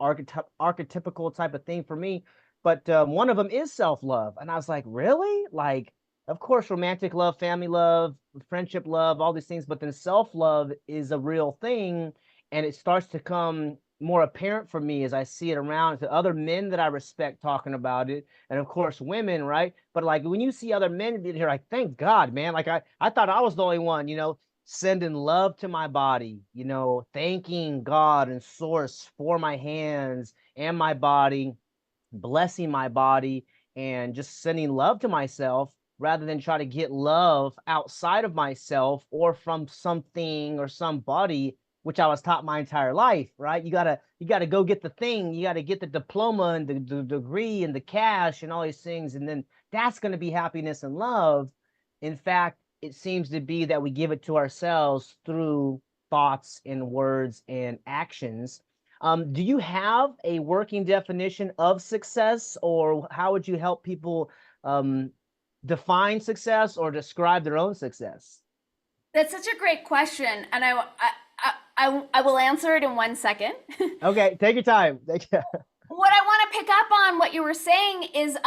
archetypical type of thing for me. But one of them is self-love, and I was like, really? Like, of course, romantic love, family love, friendship love, all these things, but then self-love is a real thing. And it starts to come more apparent for me as I see it around to other men that I respect talking about it, and of course women, right? But like when you see other men, you're like, thank God, man. Like I thought I was the only one, sending love to my body, thanking God and source for my hands and my body, blessing my body, and just sending love to myself rather than try to get love outside of myself or from something or somebody, which I was taught my entire life, right? You gotta go get the thing, you gotta get the diploma and the degree and the cash and all these things, and then that's gonna be happiness and love. In fact, it seems to be that we give it to ourselves through thoughts and words and actions. Do you have a working definition of success, or how would you help people define success or describe their own success? That's such a great question, and I will answer it in 1 second. Okay, take your time. What I want to pick up on what you were saying is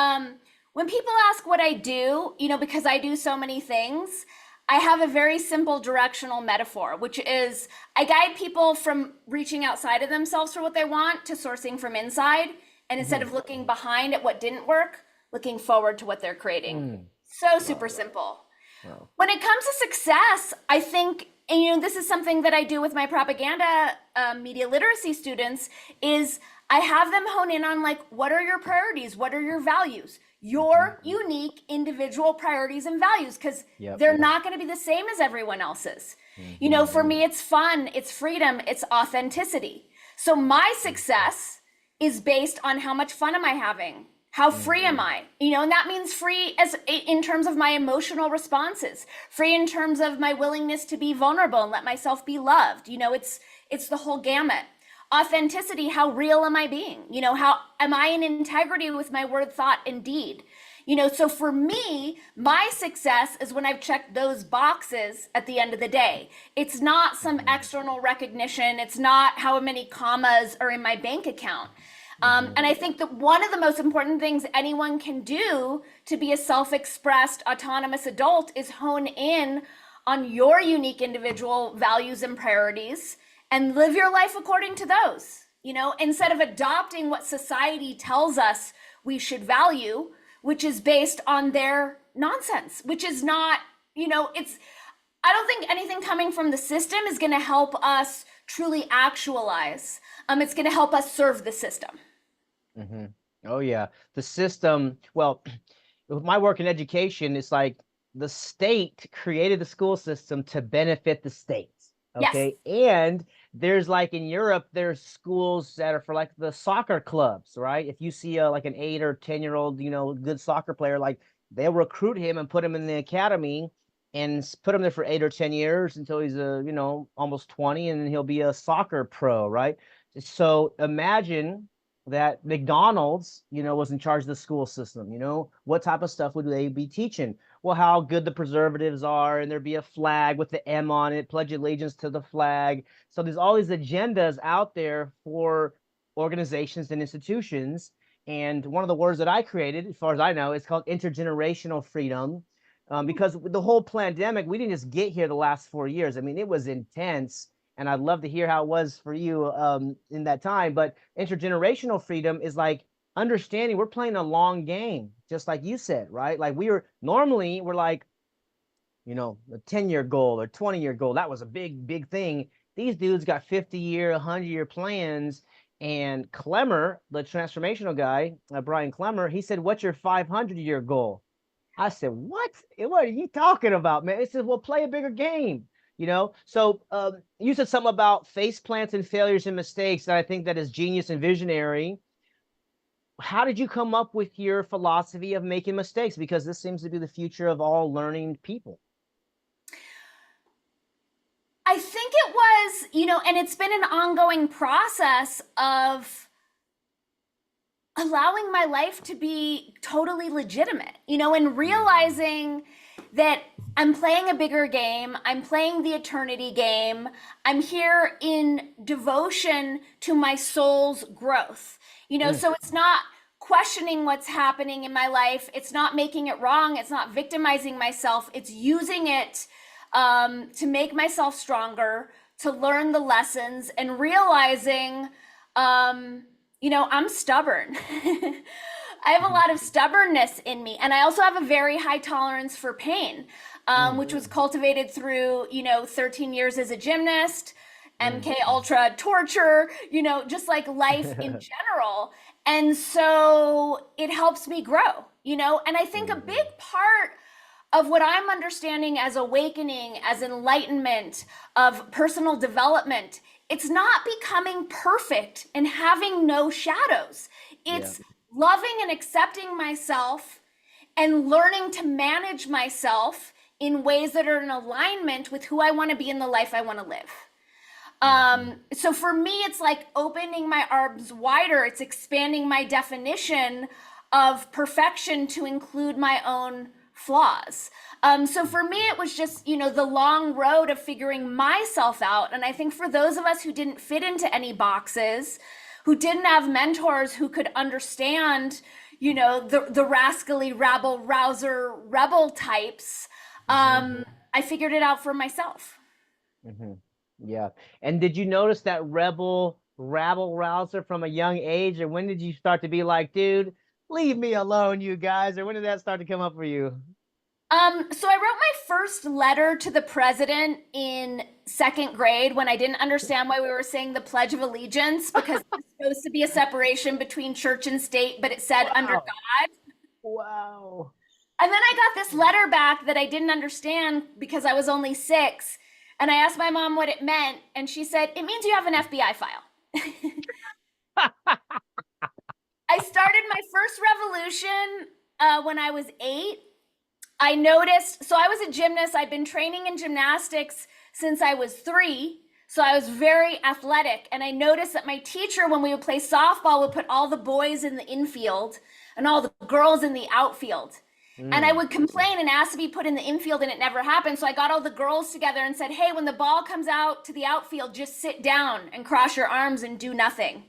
when people ask what I do, because I do so many things, I have a very simple directional metaphor, which is I guide people from reaching outside of themselves for what they want to sourcing from inside. And instead Mm-hmm. of looking behind at what didn't work, looking forward to what they're creating. Mm. So super Wow. simple. Wow. When it comes to success, I think, and this is something that I do with my propaganda media literacy students, is I have them hone in on like, what are your priorities? What are your values? Mm-hmm. Your unique individual priorities and values, because Yep. they're not going to be the same as everyone else's. Mm-hmm. For me, it's fun, it's freedom, it's authenticity. So my success is based on how much fun am I having? How free am Mm-hmm. I? And that means free as in terms of my emotional responses, free in terms of my willingness to be vulnerable and let myself be loved. It's the whole gamut. Authenticity, how real am I being? How am I in integrity with my word, thought, and deed? So for me, my success is when I've checked those boxes at the end of the day. It's not some Mm-hmm. external recognition. It's not how many commas are in my bank account. Mm-hmm. And I think that one of the most important things anyone can do to be a self expressed, autonomous adult is hone in on your unique individual values and priorities and live your life according to those. Instead of adopting what society tells us we should value, which is based on their nonsense, which is not, I don't think anything coming from the system is going to help us truly actualize. It's going to help us serve the system. Mm-hmm. Oh yeah. The system, well, with my work in education, it's like the state created the school system to benefit the states. Yes. Okay. And there's like in Europe, there's schools that are for like the soccer clubs, right? If you see like an 8 or 10-year-old, good soccer player, like they'll recruit him and put him in the academy and put him there for 8 or 10 years until he's almost 20, and then he'll be a soccer pro, right? So imagine that McDonald's, was in charge of the school system. What type of stuff would they be teaching? Well, how good the preservatives are, and there'd be a flag with the M on it, pledge allegiance to the flag. So there's all these agendas out there for organizations and institutions. And one of the words that I created, as far as I know, is called intergenerational freedom. Because with the whole pandemic, we didn't just get here the last 4 years. I mean, it was intense, and I'd love to hear how it was for you in that time. But intergenerational freedom is like understanding we're playing a long game, just like you said, right? Like we're like, a 10-year goal or 20-year goal. That was a big, big thing. These dudes got 50-year, 100-year plans. And Clemmer, the transformational guy, Brian Clemmer, he said, "What's your 500-year goal?" I said, "What? What are you talking about, man?" He said, "Well, play a bigger game." So you said something about face plants and failures and mistakes that I think that is genius and visionary. How did you come up with your philosophy of making mistakes? Because this seems to be the future of all learning people. I think it was, and it's been an ongoing process of allowing my life to be totally legitimate, and realizing that I'm playing a bigger game. I'm playing the eternity game. I'm here in devotion to my soul's growth, Mm, so it's not questioning what's happening in my life. It's not making it wrong. It's not victimizing myself. It's using it to make myself stronger, to learn the lessons, and realizing, I'm stubborn. I have a mhm, lot of stubbornness in me, and I also have a very high tolerance for pain, mm, which was cultivated through 13 years as a gymnast, mm. MK Ultra torture, just like life in general. And so it helps me grow, and I think a big Mhm, part of what I'm understanding as awakening, as enlightenment, of personal development, it's not becoming perfect and having no shadows. yeah. It's loving and accepting myself and learning to manage myself in ways that are in alignment with who I want to be in the life I want to live. Mhm, So for me, it's like opening my arms wider. It's expanding my definition of perfection to include my own flaws. So for me, it was just, the long road of figuring myself out. And I think for those of us who didn't fit into any boxes, who didn't have mentors who could understand, the rascally rabble rouser rebel types, mhm, I figured it out for myself. mhm. Yeah. And did you notice that rebel rabble rouser from a young age, or when did you start to be like, dude, leave me alone, you guys? Or when did that start to come up for you? So I wrote my first letter to the president in second grade when I didn't understand why we were saying the Pledge of Allegiance because it was supposed to be a separation between church and state, but it said under Wow. God. Wow. And then I got this letter back that I didn't understand because I was only 6. And I asked my mom what it meant, and she said, it means you have an FBI file. I started my first revolution when I was 8. I noticed, so I was a gymnast. I'd been training in gymnastics since I was 3. So I was very athletic. And I noticed that my teacher, when we would play softball, would put all the boys in the infield and all the girls in the outfield. And I would complain and ask to be put in the infield, and it never happened. So I got all the girls together and said, hey, when the ball comes out to the outfield, just sit down and cross your arms and do nothing.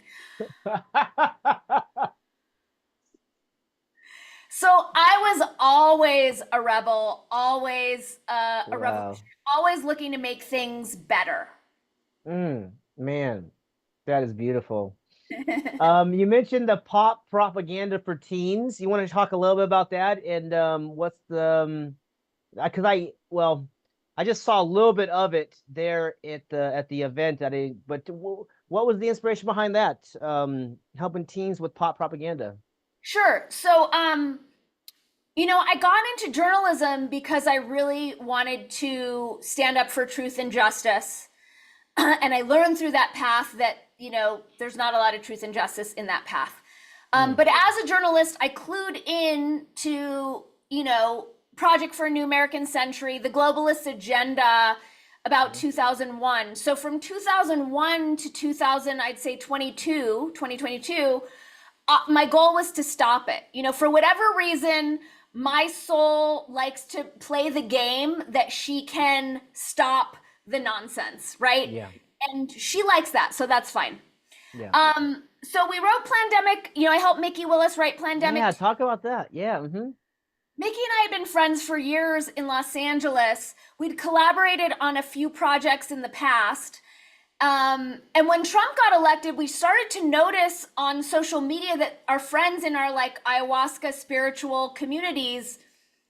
So I was always a rebel, always a Wow. revolution, always looking to make things better. Man, that is beautiful. You mentioned the pop propaganda for teens. You want to talk a little bit about that and what's the because I just saw a little bit of it there at the event that but what was the inspiration behind that? Helping teens with pop propaganda. Sure. So, I got into journalism because I really wanted to stand up for truth and justice. And I learned through that path that, there's not a lot of truth and justice in that path. But as a journalist, I clued in to, Project for a New American Century, the globalist agenda about 2001. So from 2001 to 2000, I'd say 2022, my goal was to stop it. For whatever reason, my soul likes to play the game that she can stop the nonsense, right? Yeah. And she likes that, so that's fine. Yeah. So we wrote Plandemic. I helped Mickey Willis write Plandemic. Yeah, talk about that. Yeah. Mickey and I had been friends for years in Los Angeles. We'd collaborated on a few projects in the past. And when Trump got elected, we started to notice on social media that our friends in our ayahuasca spiritual communities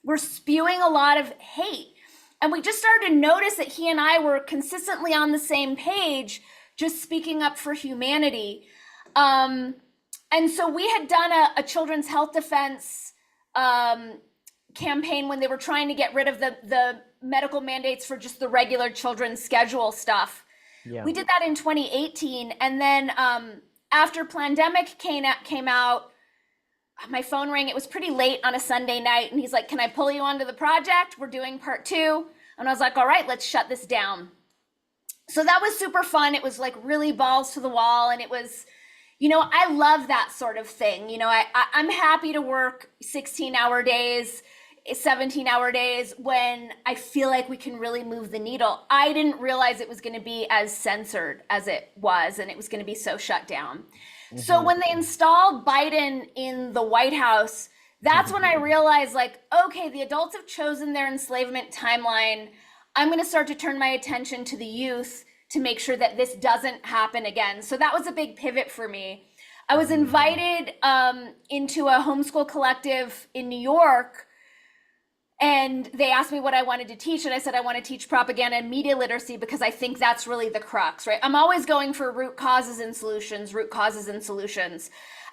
were spewing a lot of hate. And we just started to notice that he and I were consistently on the same page, just speaking up for humanity. And so we had done a children's health defense campaign when they were trying to get rid of the medical mandates for just the regular children's schedule stuff. Yeah. We did that in 2018. And then after Plandemic came out, my phone rang. It was pretty late on a Sunday night. And he's like, can I pull you onto the project? We're doing part 2. And I was like, all right, let's shut this down. So that was super fun. It was really balls to the wall. And it was, I love that sort of thing. I'm happy to work 16-hour days, 17-hour days when I feel like we can really move the needle. I didn't realize it was going to be as censored as it was, and it was going to be so shut down. Mm-hmm. So when they installed Biden in the White House, that's when I realized, okay, the adults have chosen their enslavement timeline. I'm going to start to turn my attention to the youth to make sure that this doesn't happen again. So that was a big pivot for me. I was invited into a homeschool collective in New York, and they asked me what I wanted to teach. And I said, I want to teach propaganda and media literacy because I think that's really the crux, right? I'm always going for root causes and solutions.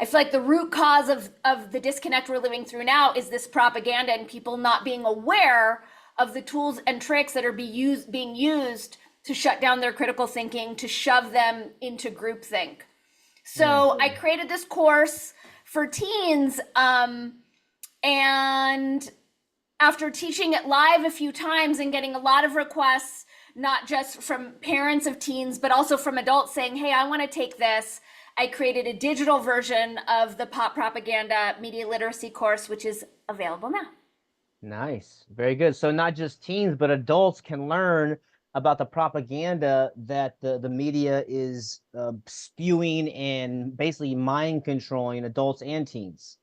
I feel like the root cause of the disconnect we're living through now is this propaganda and people not being aware of the tools and tricks that are being used to shut down their critical thinking, to shove them into groupthink. So I created this course for teens, and after teaching it live a few times and getting a lot of requests, not just from parents of teens, but also from adults saying, hey, I want to take this, I created a digital version of the Pop Propaganda Media Literacy course, which is available now. Nice. Very good. So not just teens, but adults can learn about the propaganda that the media is spewing and basically mind controlling adults and teens.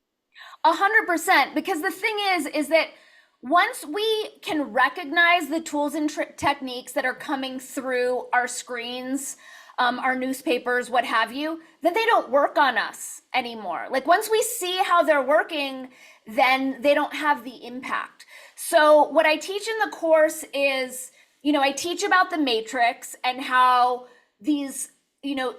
100%. Because the thing is that once we can recognize the tools and techniques that are coming through our screens, our newspapers, what have you, then they don't work on us anymore. Like once we see how they're working, then they don't have the impact. So what I teach in the course is, I teach about the matrix and how these,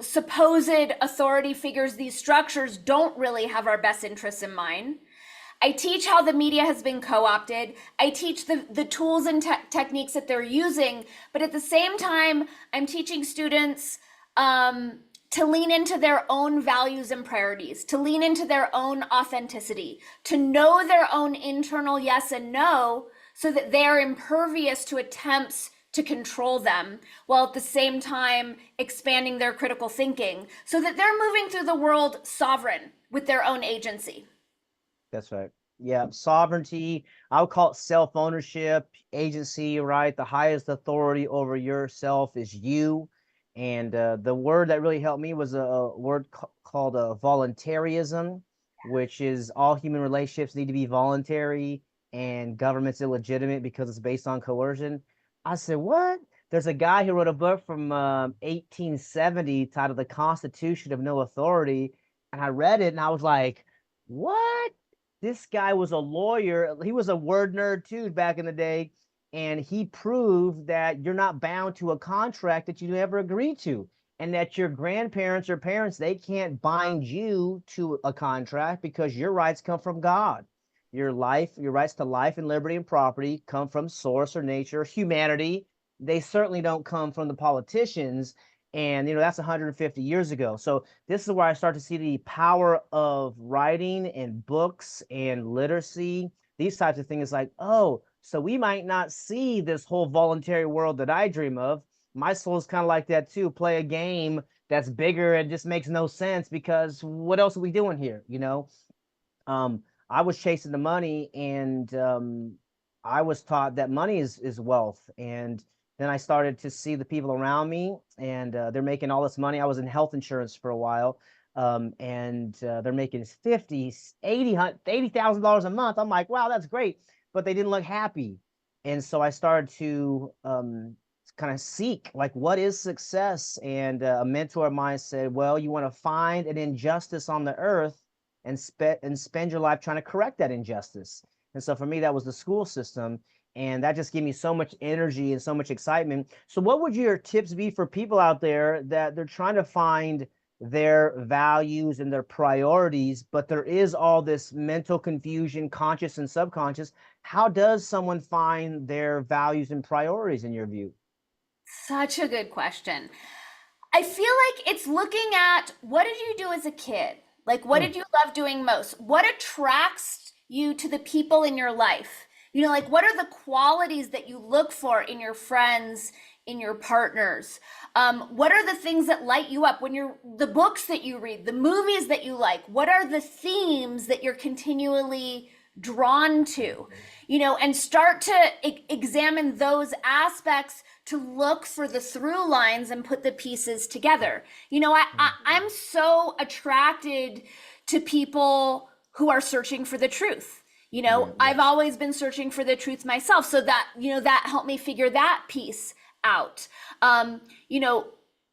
supposed authority figures, these structures don't really have our best interests in mind. I teach how the media has been co-opted. I teach the tools and techniques that they're using, but at the same time, I'm teaching students to lean into their own values and priorities, to lean into their own authenticity, to know their own internal yes and no, so that they're impervious to attempts to control them, while at the same time expanding their critical thinking, so that they're moving through the world sovereign with their own agency. That's right. Yeah, sovereignty. I would call it self-ownership, agency, right? The highest authority over yourself is you. And the word that really helped me was a word called voluntarism, which is all human relationships need to be voluntary and government's illegitimate because it's based on coercion. I said, what? There's a guy who wrote a book from 1870 titled The Constitution of No Authority. And I read it and I was like, what? This guy was a lawyer. He was a word nerd too back in the day. And he proved that you're not bound to a contract that you never agreed to. And that your grandparents or parents, they can't bind you to a contract because your rights come from God. Your rights to life and liberty and property come from source or nature, humanity. They certainly don't come from the politicians. And, that's 150 years ago. So this is where I start to see the power of writing and books and literacy, these types of things like, oh, so we might not see this whole voluntary world that I dream of. My soul is kind of like that too. Play a game that's bigger and just makes no sense because what else are we doing here? I was chasing the money and I was taught that money is wealth. And then I started to see the people around me and they're making all this money. I was in health insurance for a while and they're making 50, 80, $80,000 a month. I'm like, wow, that's great. But they didn't look happy. And so I started to kind of seek like, what is success? And a mentor of mine said, well, you want to find an injustice on the earth and spend your life trying to correct that injustice. And so for me, that was the school system. And that just gave me so much energy and so much excitement. So what would your tips be for people out there that they're trying to find their values and their priorities, but there is all this mental confusion, conscious and subconscious? How does someone find their values and priorities in your view? Such a good question. I feel like it's looking at, what did you do as a kid? Like, what did you love doing most? What attracts you to the people in your life? Like what are the qualities that you look for in your friends, in your partners? What are the things that light you up the books that you read, the movies that you like? What are the themes that you're continually drawn to? And start to examine those aspects to look for the through lines and put the pieces together. I'm so attracted to people who are searching for the truth. I've always been searching for the truth myself. So that helped me figure that piece out.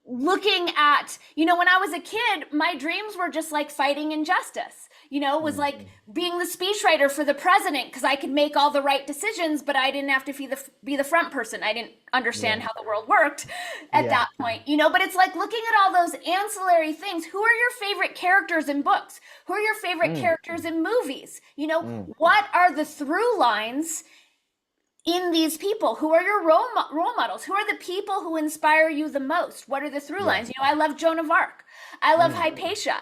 Looking at, when I was a kid, my dreams were just like fighting injustice. It was like being the speechwriter for the president because I could make all the right decisions, but I didn't have to be the front person. I didn't understand how the world worked at that point, but it's like looking at all those ancillary things. Who are your favorite characters in books? Who are your favorite characters in movies? What are the through lines in these people? Who are your role models? Who are the people who inspire you the most? What are the through lines? I love Joan of Arc. I love Hypatia.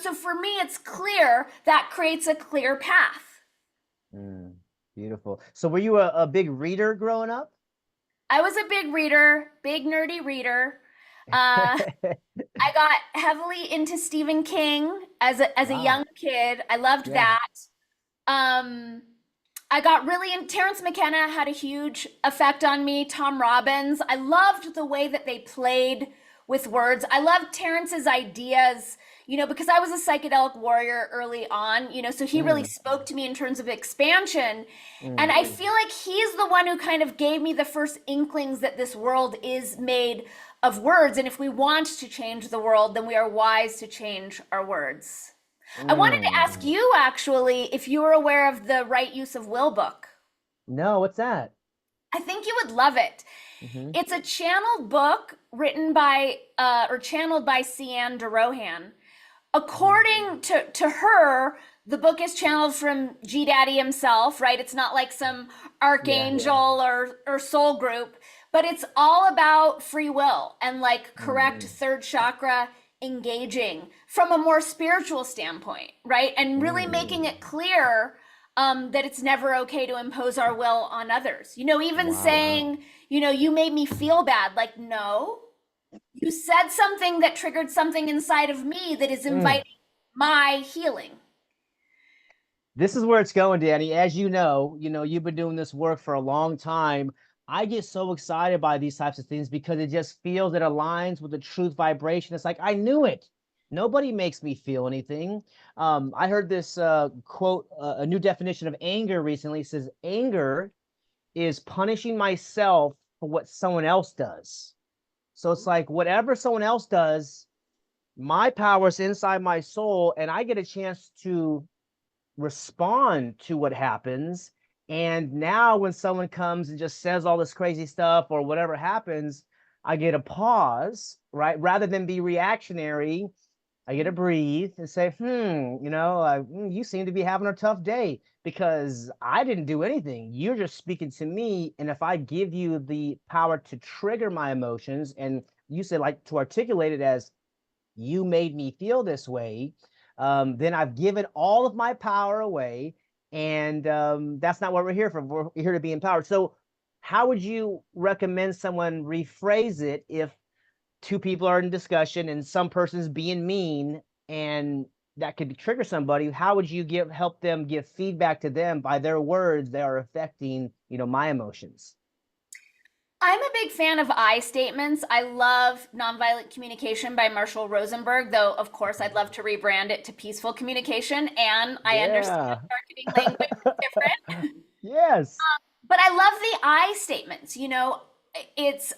So for me, it's clear that creates a clear path. Beautiful. So were you a big reader growing up? I was a big reader, big nerdy reader. I got heavily into Stephen King as a young kid. I loved that. I got really in. Terrence McKenna had a huge effect on me. Tom Robbins. I loved the way that they played with words. I loved Terrence's ideas, because I was a psychedelic warrior early on, so he really spoke to me in terms of expansion. And I feel like he's the one who kind of gave me the first inklings that this world is made of words. And if we want to change the world, then we are wise to change our words. I wanted to ask Mm. you actually if you were aware of the Right Use of Will book. No, what's that? I think you would love it. Hmm. It's a channeled book written by or channeled by Cian DeRohan. According to her, the book is channeled from G Daddy himself, right? It's not like some Yeah. archangel or soul group, but it's all about free will and like correct Mm. third chakra engaging from a more spiritual standpoint, right? And really making Mm. it clear that it's never okay to impose our will on others. Even Wow. saying, you made me feel bad. Like, no, you said something that triggered something inside of me that is Mm. inviting my healing. This is where it's going, Danny. As you've been doing this work for a long time. I get so excited by these types of things because it just feels it aligns with the truth vibration. It's like, I knew it. Nobody makes me feel anything. I heard this quote, a new definition of anger recently. It says, anger is punishing myself for what someone else does. So it's like, whatever someone else does, my power is inside my soul, and I get a chance to respond to what happens. And now when someone comes and just says all this crazy stuff or whatever happens, I get a pause, right? Rather than be reactionary, I get to breathe and say, you seem to be having a tough day because I didn't do anything. You're just speaking to me. And if I give you the power to trigger my emotions, and you say, like, to articulate it as, you made me feel this way, then I've given all of my power away. And that's not what we're here for. We're here to be empowered. So, how would you recommend someone rephrase it if two people are in discussion and some person's being mean and that could trigger somebody? How would you help them give feedback to them by their words that are affecting, my emotions? I'm a big fan of I statements. I love Nonviolent Communication by Marshall Rosenberg, though, of course, I'd love to rebrand it to Peaceful Communication. And I understand Yeah. marketing language is different. Yes. But I love the I statements. It's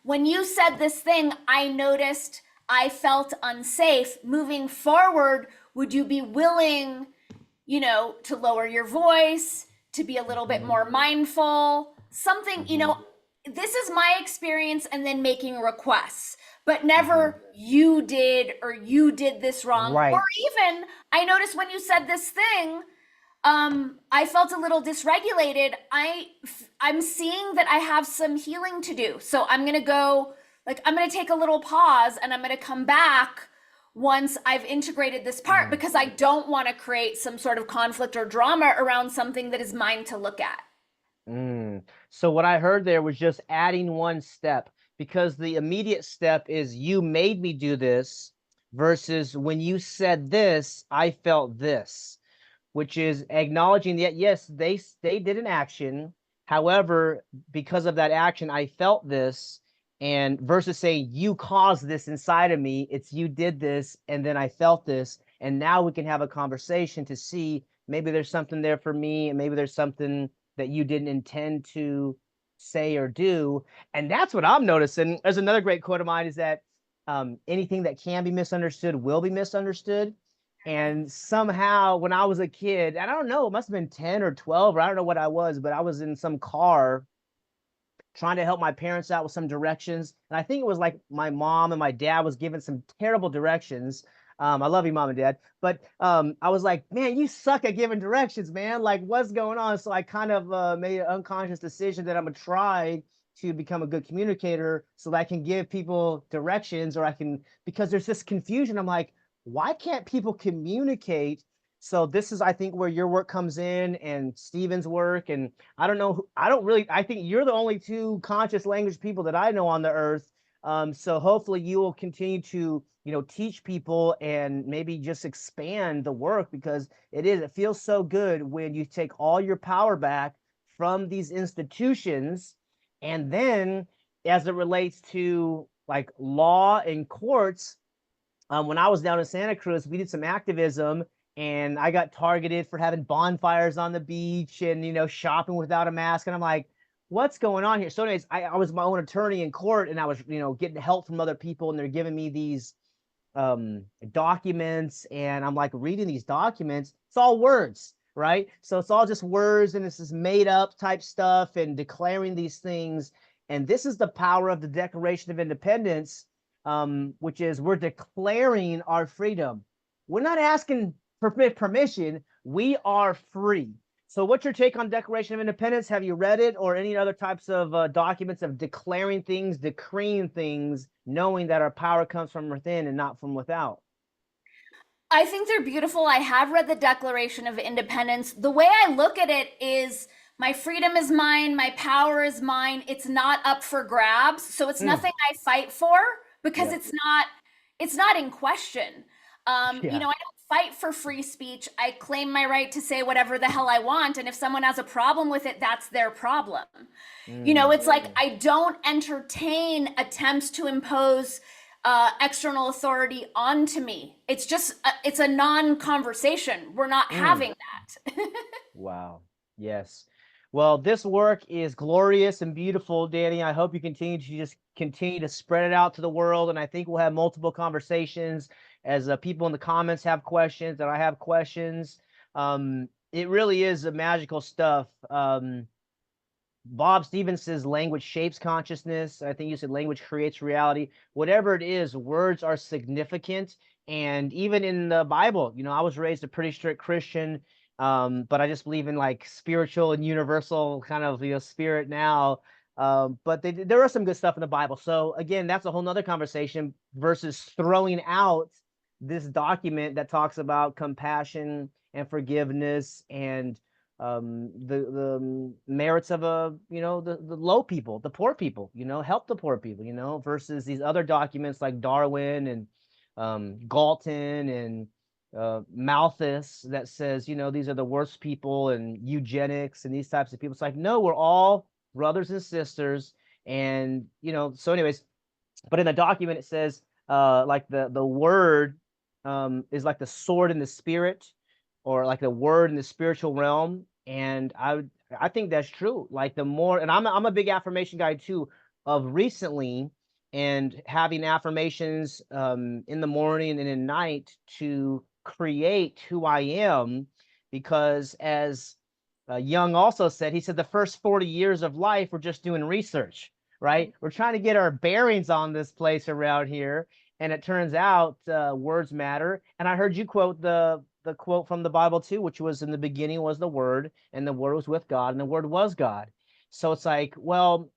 when you said this thing, I noticed I felt unsafe. Moving forward, would you be willing, to lower your voice, to be a little bit Hmm. more mindful? Something, Hmm. this is my experience, and then making requests, but Hmm. never you did or you did this wrong. Or Right. even, I noticed when you said this thing, I felt a little dysregulated. I'm seeing that I have some healing to do. So I'm going to take a little pause, and I'm going to come back once I've integrated this part, Mm. because I don't want to create some sort of conflict or drama around something that is mine to look at. Mm. So what I heard there was just adding one step, because the immediate step is, you made me do this, versus when you said this, I felt this, which is acknowledging that yes, they did an action. However, because of that action, I felt this. And versus saying, you caused this inside of me, it's, you did this and then I felt this. And now we can have a conversation to see, maybe there's something there for me, and maybe there's something that you didn't intend to say or do. And that's what I'm noticing. There's another great quote of mine, is that anything that can be misunderstood will be misunderstood. And somehow when I was a kid, I don't know, it must have been 10 or 12, or I don't know what I was, but I was in some car trying to help my parents out with some directions. And I think it was like my mom and my dad was giving some terrible directions. I love you, mom and dad. But I was like, man, you suck at giving directions, man. Like, what's going on? So I kind of made an unconscious decision that I'm going to try to become a good communicator so that I can give people directions, or I can, because there's this confusion. I'm like, why can't people communicate? So this is, I think, where your work comes in, and Steven's work. And I don't know. I don't really. I think you're the only two conscious language people that I know on the earth. So hopefully you will continue to, teach people and maybe just expand the work, because it feels so good when you take all your power back from these institutions. And then, as it relates to like law and courts, when I was down in Santa Cruz, we did some activism, and I got targeted for having bonfires on the beach and, shopping without a mask. And I'm like, what's going on here? So anyways, I was my own attorney in court, and I was, getting help from other people, and they're giving me these documents, and I'm like reading these documents. It's all words, right? So it's all just words, and this is made up type stuff and declaring these things. And this is the power of the Declaration of Independence, which is we're declaring our freedom. We're not asking for permission. We are free. So what's your take on Declaration of Independence? Have you read it, or any other types of documents of declaring things, decreeing things, knowing that our power comes from within and not from without? I think they're beautiful. I have read the Declaration of Independence. The way I look at it is my freedom is mine, my power is mine. It's not up for grabs. So it's Mm, nothing I fight for because yeah, it's not in question. yeah. I don't fight for free speech. I claim my right to say whatever the hell I want, and if someone has a problem with it, that's their problem. Mm, It's like I don't entertain attempts to impose external authority onto me. It's just it's a non-conversation. We're not mm. having that. Wow. Yes. Well, this work is glorious and beautiful, Danny. I hope you continue to spread it out to the world. And I think we'll have multiple conversations as people in the comments have questions and I have questions. It really is a magical stuff. Bob Stevens says language shapes consciousness. I think you said language creates reality. Whatever it is, words are significant. And even in the Bible, I was raised a pretty strict Christian, but I just believe in like spiritual and universal kind of spirit now. But there are some good stuff in the Bible. So again, that's a whole nother conversation versus throwing out this document that talks about compassion and forgiveness and the merits of the low people, the poor people, help the poor people, versus these other documents like Darwin and Galton and Malthus that says, these are the worst people, and eugenics and these types of people. It's like, no, we're all brothers and sisters. And so anyways, but in the document it says like the word is like the sword in the spirit, or like the word in the spiritual realm. And I think that's true. Like the more, and I'm a big affirmation guy too, of recently, and having affirmations in the morning and in night to create who I am. Because as Young also said, he said the first 40 years of life we're just doing research, right? We're trying to get our bearings on this place around here. And it turns out words matter. And I heard you quote the quote from the Bible too, which was, in the beginning was the Word, and the Word was with God, and the Word was God. So it's like, well,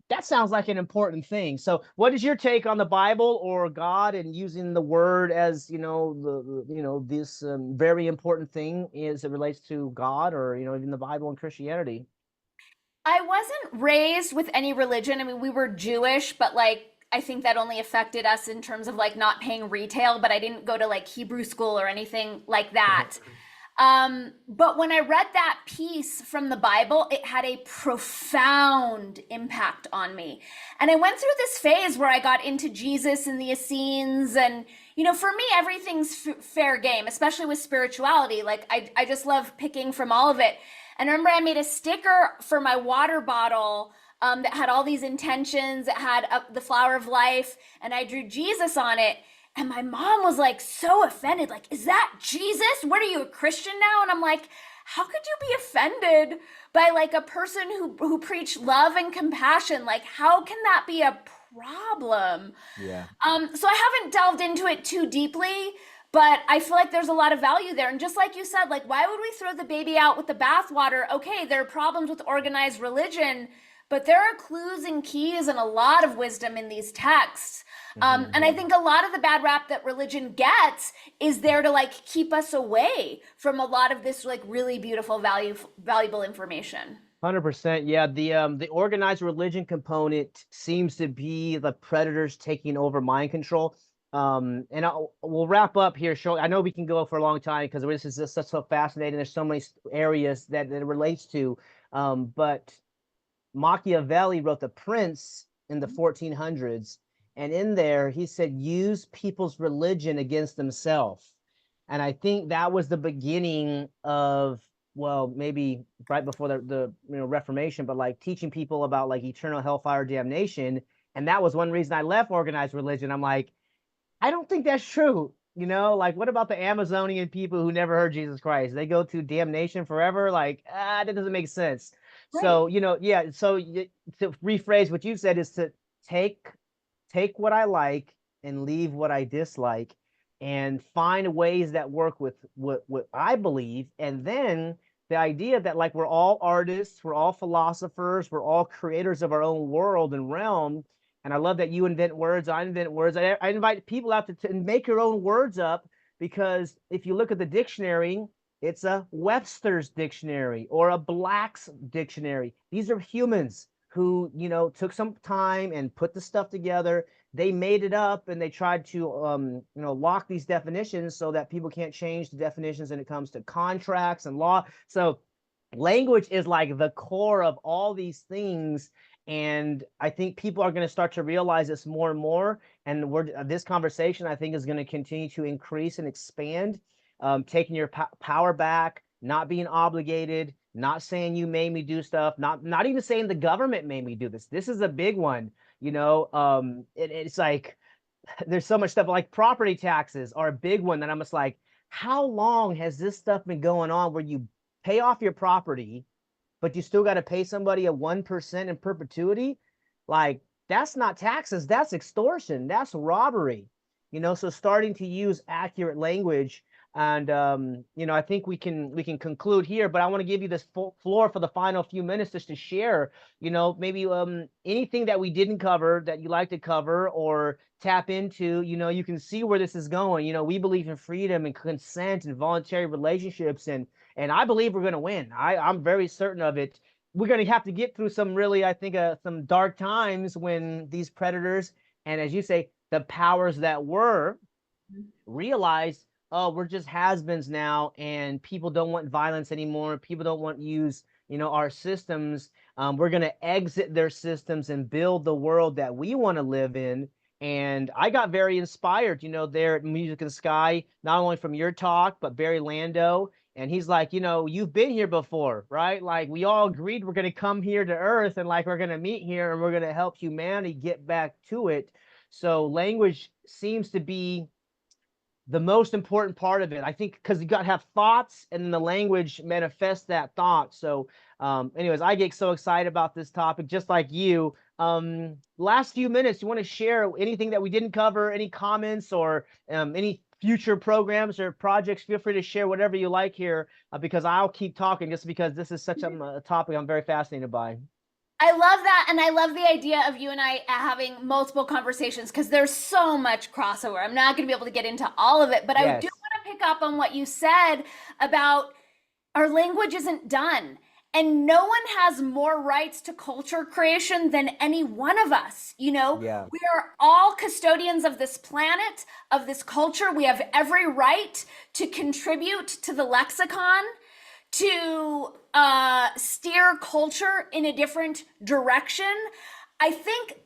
that sounds like an important thing. So what is your take on the Bible or God, and using the Word as, this very important thing as it relates to God, or, even the Bible and Christianity? I wasn't raised with any religion. I mean, we were Jewish, but like I think that only affected us in terms of like not paying retail, but I didn't go to like Hebrew school or anything like that. But when I read that piece from the Bible, it had a profound impact on me. And I went through this phase where I got into Jesus and the Essenes. And, for me, everything's fair game, especially with spirituality. Like, I just love picking from all of it. And I remember I made a sticker for my water bottle that had all these intentions. It had the flower of life, and I drew Jesus on it. And my mom was like so offended, like, is that Jesus? What are you, a Christian now? And I'm like, how could you be offended by like a person who preached love and compassion? Like, how can that be a problem? Yeah. So I haven't delved into it too deeply, but I feel like there's a lot of value there. And just like you said, like, why would we throw the baby out with the bathwater? Okay, there are problems with organized religion, but there are clues and keys and a lot of wisdom in these texts. And I think a lot of the bad rap that religion gets is there to like keep us away from a lot of this like really beautiful, valuable information. 100%. Yeah, the organized religion component seems to be the predators taking over mind control. And we'll wrap up here. I know we can go for a long time because this is just so fascinating. There's so many areas that it relates to. But Machiavelli wrote The Prince in the 1400s, and in there he said, use people's religion against themselves. And I think that was the beginning of well, maybe right before the Reformation, but like teaching people about like eternal hellfire damnation. And that was one reason I left organized religion. I'm like, I don't think that's true. Like what about the Amazonian people who never heard Jesus Christ? They go to damnation forever. Like, that doesn't make sense. Right. So, yeah. So to rephrase what you said is to take take what I like and leave what I dislike and find ways that work with what I believe. And then the idea that like we're all artists, we're all philosophers, we're all creators of our own world and realm. And I love that you invent words, I invent words. I invite people out to make your own words up, because if you look at the dictionary, it's a Webster's dictionary or a Black's dictionary. These are humans who, took some time and put the stuff together. They made it up and they tried to, lock these definitions so that people can't change the definitions when it comes to contracts and law. So language is like the core of all these things. And I think people are going to start to realize this more and more. And this conversation, I think, is going to continue to increase and expand, taking your power back, not being obligated, not saying you made me do stuff, not even saying the government made me do this. This is a big one. It's like there's so much stuff like property taxes are a big one that I'm just like, how long has this stuff been going on where you pay off your property, but you still got to pay somebody a 1% in perpetuity? Like, that's not taxes, that's extortion, that's robbery. So starting to use accurate language. And I think we can conclude here, but I want to give you this floor for the final few minutes just to share, maybe anything that we didn't cover that you like to cover or tap into. You can see where this is going. We believe in freedom and consent and voluntary relationships, and I believe we're going to win. I'm very certain of it. We're going to have to get through some really, I think, some dark times when these predators, and as you say, the powers that were, realize, oh, we're just has-beens now, and people don't want violence anymore. People don't want to use, our systems. We're going to exit their systems and build the world that we want to live in. And I got very inspired, there at Music and Sky, not only from your talk, but Barry Lando. And he's like, you've been here before, right? Like we all agreed we're going to come here to Earth and like we're going to meet here and we're going to help humanity get back to it. So language seems to be the most important part of it, I think, because you got to have thoughts and then the language manifests that thought. So anyways, I get so excited about this topic, just like you. Last few minutes, you want to share anything that we didn't cover, any comments or any future programs or projects? Feel free to share whatever you like here, because I'll keep talking just because this is such a topic I'm very fascinated by. I love that. And I love the idea of you and I having multiple conversations because there's so much crossover. I'm not going to be able to get into all of it, but I do Yes. want to pick up on what you said about our language isn't done. And no one has more rights to culture creation than any one of us. Yeah. We are all custodians of this planet, of this culture. We have every right to contribute to the lexicon, to steer culture in a different direction. I think,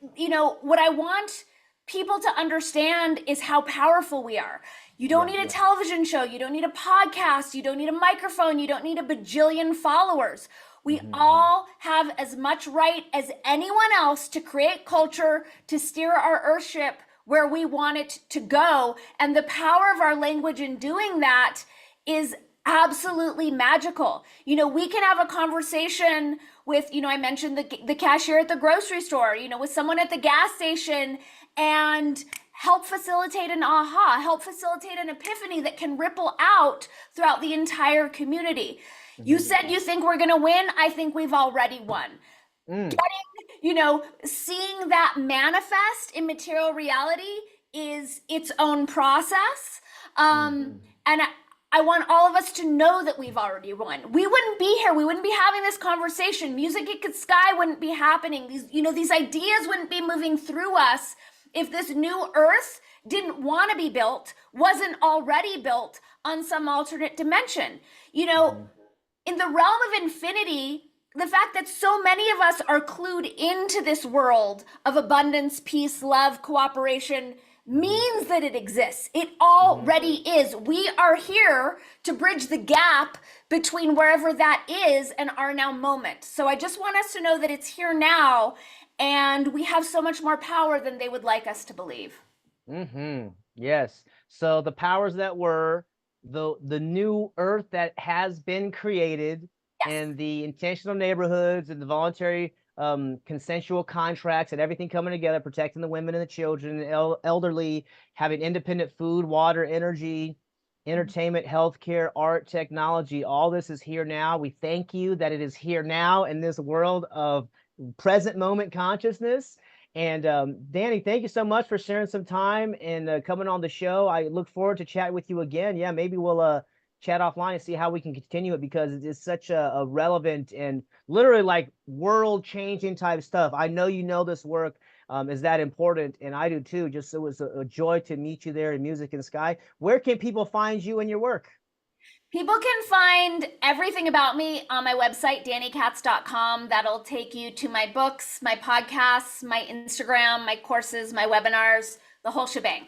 what I want people to understand is how powerful we are. You don't need a television show. You don't need a podcast. You don't need a microphone. You don't need a bajillion followers. We all have as much right as anyone else to create culture, to steer our earthship where we want it to go. And the power of our language in doing that is absolutely magical. We can have a conversation with, I mentioned the cashier at the grocery store, with someone at the gas station, and help facilitate an aha, help facilitate an epiphany that can ripple out throughout the entire community. You said you think we're going to win. I think we've already won. Seeing that manifest in material reality is its own process. And I want all of us to know that we've already won. We wouldn't be here. We wouldn't be having this conversation. Music at Sky wouldn't be happening. These ideas wouldn't be moving through us if this new earth didn't want to be built, wasn't already built on some alternate dimension. In the realm of infinity, the fact that so many of us are clued into this world of abundance, peace, love, cooperation, means that it exists. It Hmm. already is. We are here to bridge the gap between wherever that is and our now moment. So I just want us to know that it's here now, and we have so much more power than they would like us to believe. Yes. So the powers that were, the new earth that has been created, Yes. and the intentional neighborhoods and the voluntary consensual contracts and everything coming together, protecting the women and the children, and elderly, having independent food, water, energy, entertainment, healthcare, art, technology. All this is here now. We thank you that it is here now in this world of present moment consciousness. And Dani, thank you so much for sharing some time and coming on the show. I look forward to chatting with you again. Yeah, maybe we'll chat offline and see how we can continue it, because it is such a relevant and literally like world changing type stuff. I know you know this work is that important, and I do too. Just it was a joy to meet you there in Music and Sky. Where can people find you and your work? People can find everything about me on my website, danikatz.com. That'll take you to my books, my podcasts, my Instagram, my courses, my webinars, the whole shebang.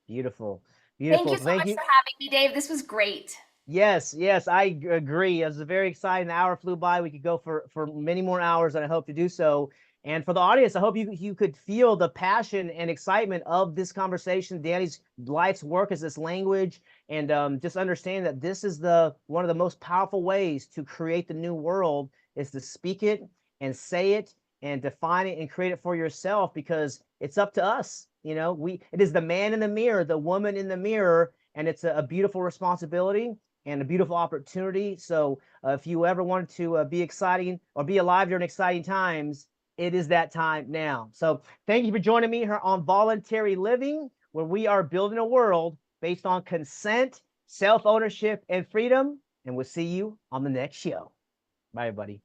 Beautiful, Thank beautiful. you so Thank much you. for having me, Dave. This was great. Yes, yes, I agree. It was a very exciting. The hour flew by. We could go for many more hours, and I hope to do so. And for the audience, I hope you could feel the passion and excitement of this conversation. Dani's life's work is this language, and just understand that this is the one of the most powerful ways to create the new world is to speak it and say it and define it and create it for yourself, because it's up to us. It is the man in the mirror, the woman in the mirror, and it's a beautiful responsibility and a beautiful opportunity. So if you ever wanted to be exciting or be alive during exciting times, it is that time now. So thank you for joining me here on Voluntary Living, where we are building a world based on consent, self-ownership, and freedom. And we'll see you on the next show. Bye, everybody.